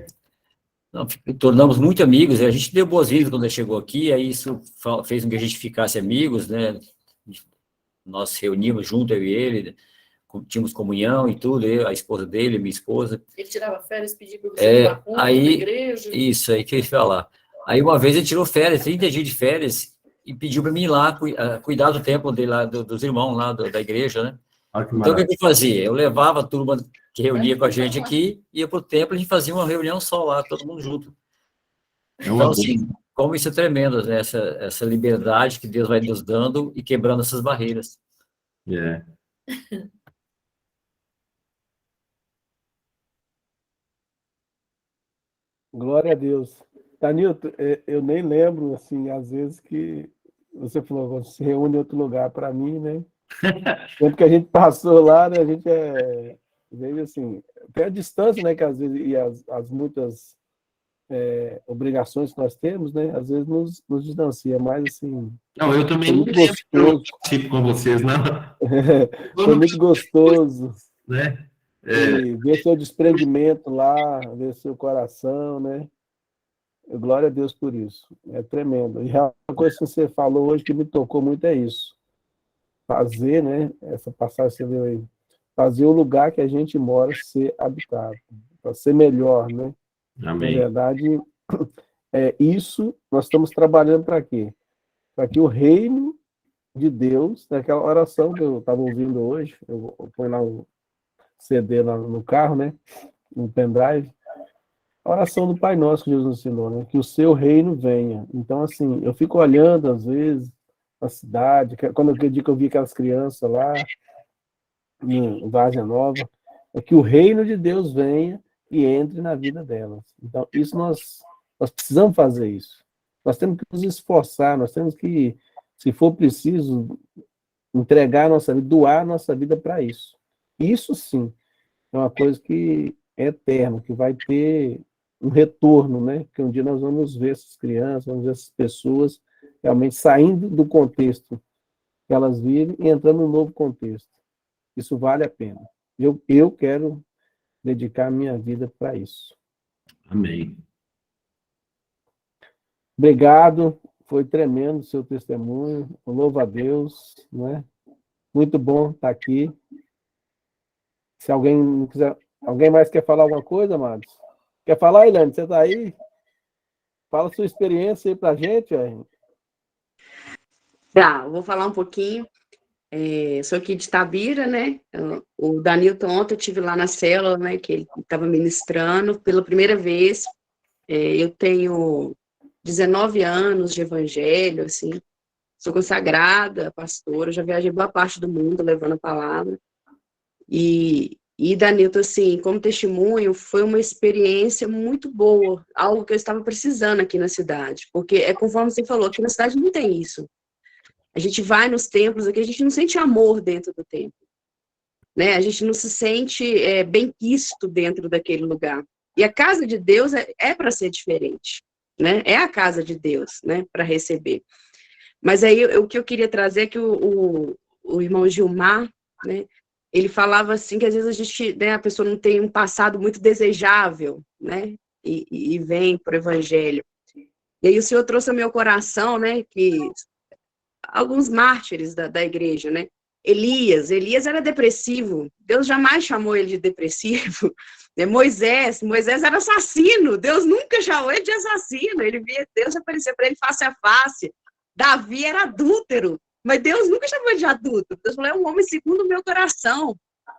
Não, tornamos muito amigos, a gente deu boas-vindas quando ele chegou aqui, aí isso fez com que a gente ficasse amigos, né? Nós reunimos junto, eu e ele, tínhamos comunhão e tudo, a esposa dele, minha esposa. Ele tirava férias, pedia para você tomar conta da igreja. Isso aí que ele falar. Aí uma vez ele tirou férias, 30 dias de férias, e pediu para mim ir lá cuidar do templo dele, lá, dos irmãos lá da igreja, né? Então o que eu fazia? Eu levava a turma que reunia com a gente aqui, ia para o templo e a gente fazia uma reunião só lá, todo mundo junto. Então, assim, como isso é tremendo, né? Essa liberdade que Deus vai nos dando e quebrando essas barreiras. Glória a Deus. Danilton, eu nem lembro, assim, às vezes que você falou, você se reúne em outro lugar para mim, né? O tempo que a gente passou lá, né? A gente veio assim, até a distância, né? Que às vezes, e as muitas obrigações que nós temos, né? Às vezes nos distancia, mas assim. Não, eu também não lembro que eu participo com vocês, não. Foi muito gostoso. Né? E ver seu desprendimento lá, ver seu coração, né? Glória a Deus por isso. É tremendo. E a coisa que você falou hoje que me tocou muito é isso. Fazer, né? Essa passagem que você viu aí. Fazer o lugar que a gente mora ser habitado. Para ser melhor, né? Amém. Na verdade, isso nós estamos trabalhando para quê? Para que o reino de Deus, naquela oração que eu estava ouvindo hoje, eu ponho lá o CD lá no carro, né? No pendrive. A oração do Pai Nosso que Jesus nos ensinou, né? Que o seu reino venha. Então, assim, eu fico olhando, às vezes, a cidade, quando eu vi aquelas crianças lá, em Várzea Nova, é que o reino de Deus venha e entre na vida delas. Então, isso nós precisamos fazer isso. Nós temos que nos esforçar, nós temos que, se for preciso, entregar a nossa vida, doar a nossa vida para isso. Isso, sim, é uma coisa que é eterna, que vai ter um retorno, né? Que um dia nós vamos ver essas crianças, vamos ver essas pessoas realmente saindo do contexto que elas vivem e entrando num novo contexto. Isso vale a pena. Eu quero dedicar a minha vida para isso. Amém. Obrigado, foi tremendo o seu testemunho, louvo a Deus, né? Muito bom estar aqui. Se alguém quiser, alguém mais quer falar alguma coisa, amados? Quer falar, Ilane? Você está aí? Fala a sua experiência aí para a gente. Tá, eu vou falar um pouquinho. Sou aqui de Itabira, né? O Danilton, ontem eu estive lá na célula, né? Que ele estava ministrando pela primeira vez. Eu tenho 19 anos de evangelho, assim. Sou consagrada, pastora, já viajei boa parte do mundo levando a palavra. E E, Danilton, assim, como testemunho, foi uma experiência muito boa, algo que eu estava precisando aqui na cidade, porque é conforme você falou, aqui na cidade não tem isso. A gente vai nos templos aqui, a gente não sente amor dentro do templo, né? A gente não se sente bem quisto dentro daquele lugar. E a casa de Deus é para ser diferente, né? É a casa de Deus, né? Para receber. Mas aí o que eu queria trazer é que o irmão Gilmar, né? Ele falava assim que às vezes a gente, né, a pessoa não tem um passado muito desejável, né? E vem para o evangelho. E aí o Senhor trouxe ao meu coração, né? Que alguns mártires da igreja, né? Elias era depressivo. Deus jamais chamou ele de depressivo. Moisés era assassino. Deus nunca chamou ele de assassino. Ele via Deus aparecer para ele face a face. Davi era adúltero. Mas Deus nunca chamou ele de adúltero. Deus falou, é um homem segundo o meu coração.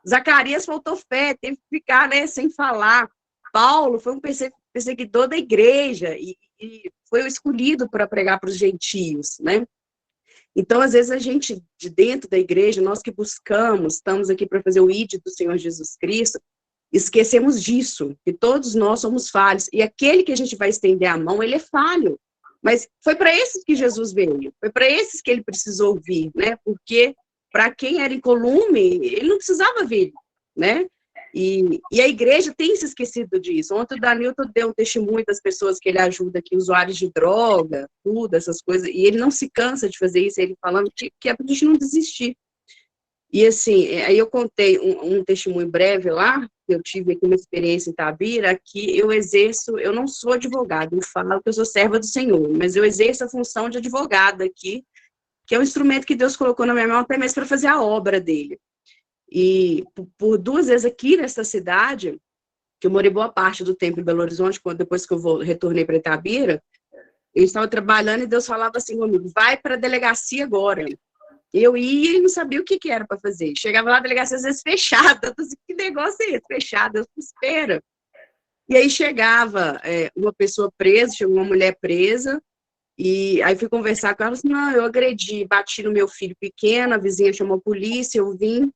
Zacarias faltou fé, teve que ficar, né, sem falar. Paulo foi um perseguidor da igreja e foi o escolhido para pregar para os gentios, né? Então, às vezes, a gente, de dentro da igreja, nós que buscamos, estamos aqui para fazer o ID do Senhor Jesus Cristo, esquecemos disso, que todos nós somos falhos, e aquele que a gente vai estender a mão, ele é falho. Mas foi para esses que Jesus veio, foi para esses que ele precisou vir, né? Porque para quem era incolume, ele não precisava vir, né? E a igreja tem se esquecido disso. Ontem o Danilton deu um testemunho das pessoas que ele ajuda aqui, usuários de droga, tudo, essas coisas, e ele não se cansa de fazer isso, ele falando que é para a gente não desistir. E assim, aí eu contei um testemunho breve lá, que eu tive aqui uma experiência em Itabira, que eu não sou advogada, eu falo que eu sou serva do Senhor, mas eu exerço a função de advogada aqui, que é um instrumento que Deus colocou na minha mão até mesmo para fazer a obra dele. E por 2 vezes aqui nessa cidade, que eu morei boa parte do tempo em Belo Horizonte, depois que eu retornei para Itabira, eu estava trabalhando e Deus falava assim comigo, vai para a delegacia agora. Eu ia e não sabia o que era para fazer. Chegava lá, a delegacia às vezes fechada. Eu assim, que negócio é esse? Fechada, eu espera. E aí chegava uma pessoa presa, chegou uma mulher presa, e aí fui conversar com ela, assim, não, eu agredi, bati no meu filho pequeno, a vizinha chamou a polícia, eu vim.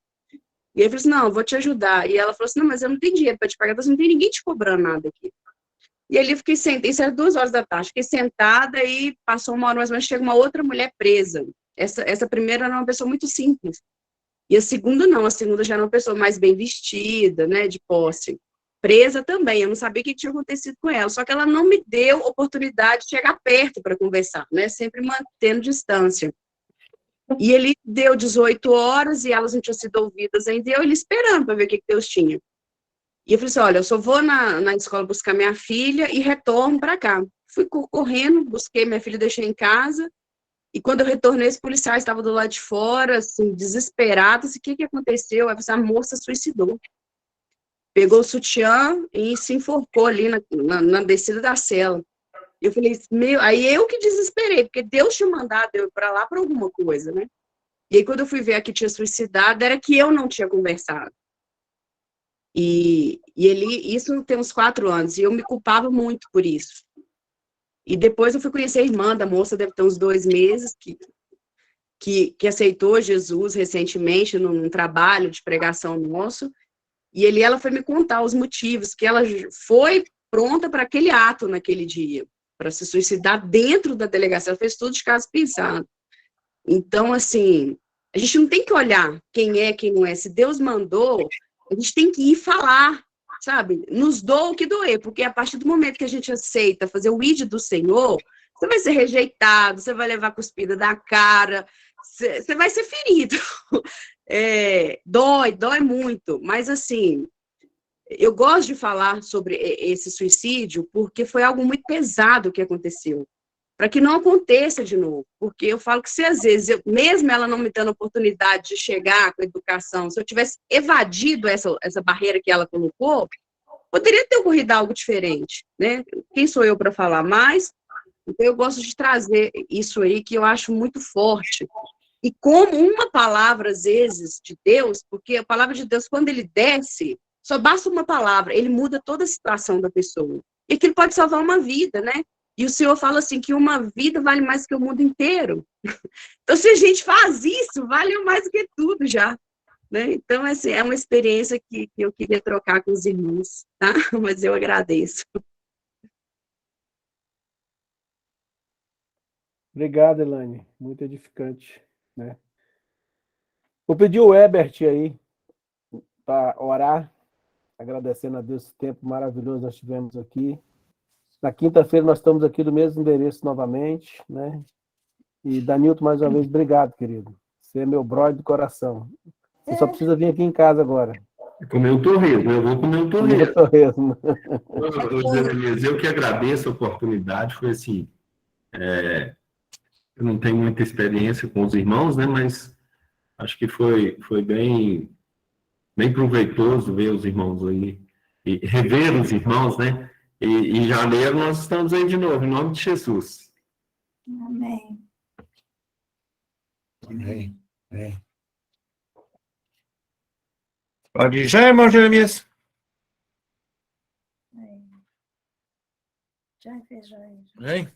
E aí eu falei assim, não, eu vou te ajudar. E ela falou assim, não, mas eu não tenho dinheiro para te pagar, então não tem ninguém te cobrando nada aqui. E ali eu fiquei sentada, isso era 2 horas da tarde, fiquei sentada e passou 1 hora mais ou menos, chega uma outra mulher presa. Essa primeira era uma pessoa muito simples. E a segunda não, a segunda já era uma pessoa mais bem vestida, né, de posse. Presa também, eu não sabia o que tinha acontecido com ela, só que ela não me deu oportunidade de chegar perto para conversar, né, sempre mantendo distância. E ele deu 18 horas e elas não tinham sido ouvidas ainda, e eu ele esperando para ver o que Deus tinha. E eu falei assim, olha, eu só vou na escola buscar minha filha e retorno para cá. Fui correndo, busquei minha filha, deixei em casa, e quando eu retornei, os policiais estavam do lado de fora, assim, desesperados, e o que aconteceu? A moça suicidou. Pegou o sutiã e se enforcou ali na descida da cela. Eu falei, aí eu que desesperei, porque Deus tinha mandado eu ir para lá para alguma coisa, né? E aí quando eu fui ver a que tinha suicidado, era que eu não tinha conversado. E isso tem uns 4 anos, e eu me culpava muito por isso. E depois eu fui conhecer a irmã da moça, deve ter uns 2 meses, que aceitou Jesus recentemente num trabalho de pregação nosso, e ela foi me contar os motivos, que ela foi pronta para aquele ato naquele dia, para se suicidar dentro da delegacia, ela fez tudo de caso pensado. Então, assim, a gente não tem que olhar quem é, quem não é, se Deus mandou, a gente tem que ir falar, sabe? Nos doa o que doer, porque a partir do momento que a gente aceita fazer o ID do Senhor, você vai ser rejeitado, você vai levar cuspida da cara, você vai ser ferido. Dói muito, mas assim, eu gosto de falar sobre esse suicídio porque foi algo muito pesado que aconteceu, para que não aconteça de novo, porque eu falo que se às vezes, mesmo ela não me dando oportunidade de chegar com a educação, se eu tivesse evadido essa barreira que ela colocou, poderia ter ocorrido algo diferente, né? Quem sou eu para falar mais? Então eu gosto de trazer isso aí que eu acho muito forte. E como uma palavra, às vezes, de Deus, porque a palavra de Deus, quando ele desce, só basta uma palavra, ele muda toda a situação da pessoa. E aquilo pode salvar uma vida, né? E o Senhor fala assim, que uma vida vale mais que o mundo inteiro. Então, se a gente faz isso, vale mais do que tudo já. né? Então, assim, é uma experiência que eu queria trocar com os irmãos, tá? Mas eu agradeço. Obrigado, Elaine. Muito edificante, né? Vou pedir o Ebert aí para orar, agradecendo a Deus esse tempo maravilhoso que nós tivemos aqui. Na quinta-feira nós estamos aqui do mesmo endereço novamente, né? E Danilton, mais uma vez, obrigado, querido. Você é meu brother do coração. Você só precisa vir aqui em casa agora. Comer o torresmo, eu vou comer o Comer torresmo. torresmo. Eu que agradeço a oportunidade, foi assim, eu não tenho muita experiência com os irmãos, né, mas acho que foi bem proveitoso ver os irmãos aí, e rever os irmãos, né, e em janeiro nós estamos aí de novo, em nome de Jesus. Amém. Amém. Amém. Pode ir já, irmão Jeremias? Já fez, já. Bem?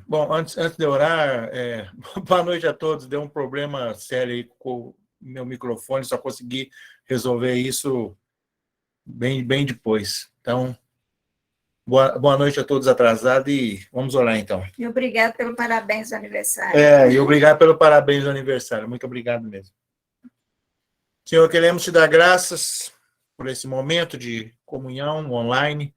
Bom, antes de orar, boa noite a todos. Deu um problema sério aí com o meu microfone, só consegui resolver isso bem depois. Então, boa noite a todos atrasados e vamos orar então. E obrigado pelo parabéns do aniversário. E obrigado pelo parabéns do aniversário. Muito obrigado mesmo. Senhor, queremos te dar graças por esse momento de comunhão online.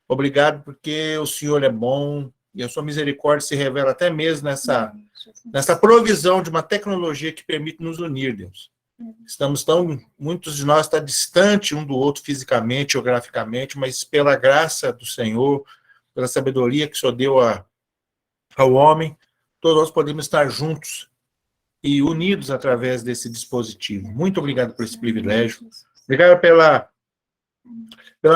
Obrigado porque o Senhor é bom e a sua misericórdia se revela até mesmo nessa provisão de uma tecnologia que permite nos unir, Deus. Muitos de nós estão distantes um do outro fisicamente, geograficamente, mas pela graça do Senhor, pela sabedoria que o Senhor deu ao homem, todos nós podemos estar juntos e unidos através desse dispositivo. Muito obrigado por esse privilégio. Obrigado pela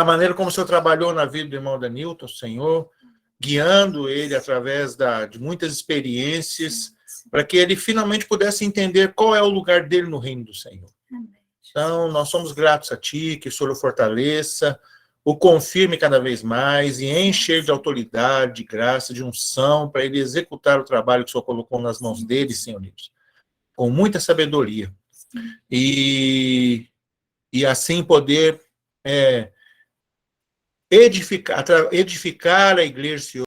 maneira como o Senhor trabalhou na vida do irmão Danilton, Senhor, guiando ele através de muitas experiências, para que ele finalmente pudesse entender qual é o lugar dele no reino do Senhor. Então, nós somos gratos a Ti, que o Senhor o fortaleça, o confirme cada vez mais e enche ele de autoridade, de graça, de unção, para ele executar o trabalho que o Senhor colocou nas mãos dele, Senhor Deus, com muita sabedoria. E assim poder edificar a igreja, Senhor,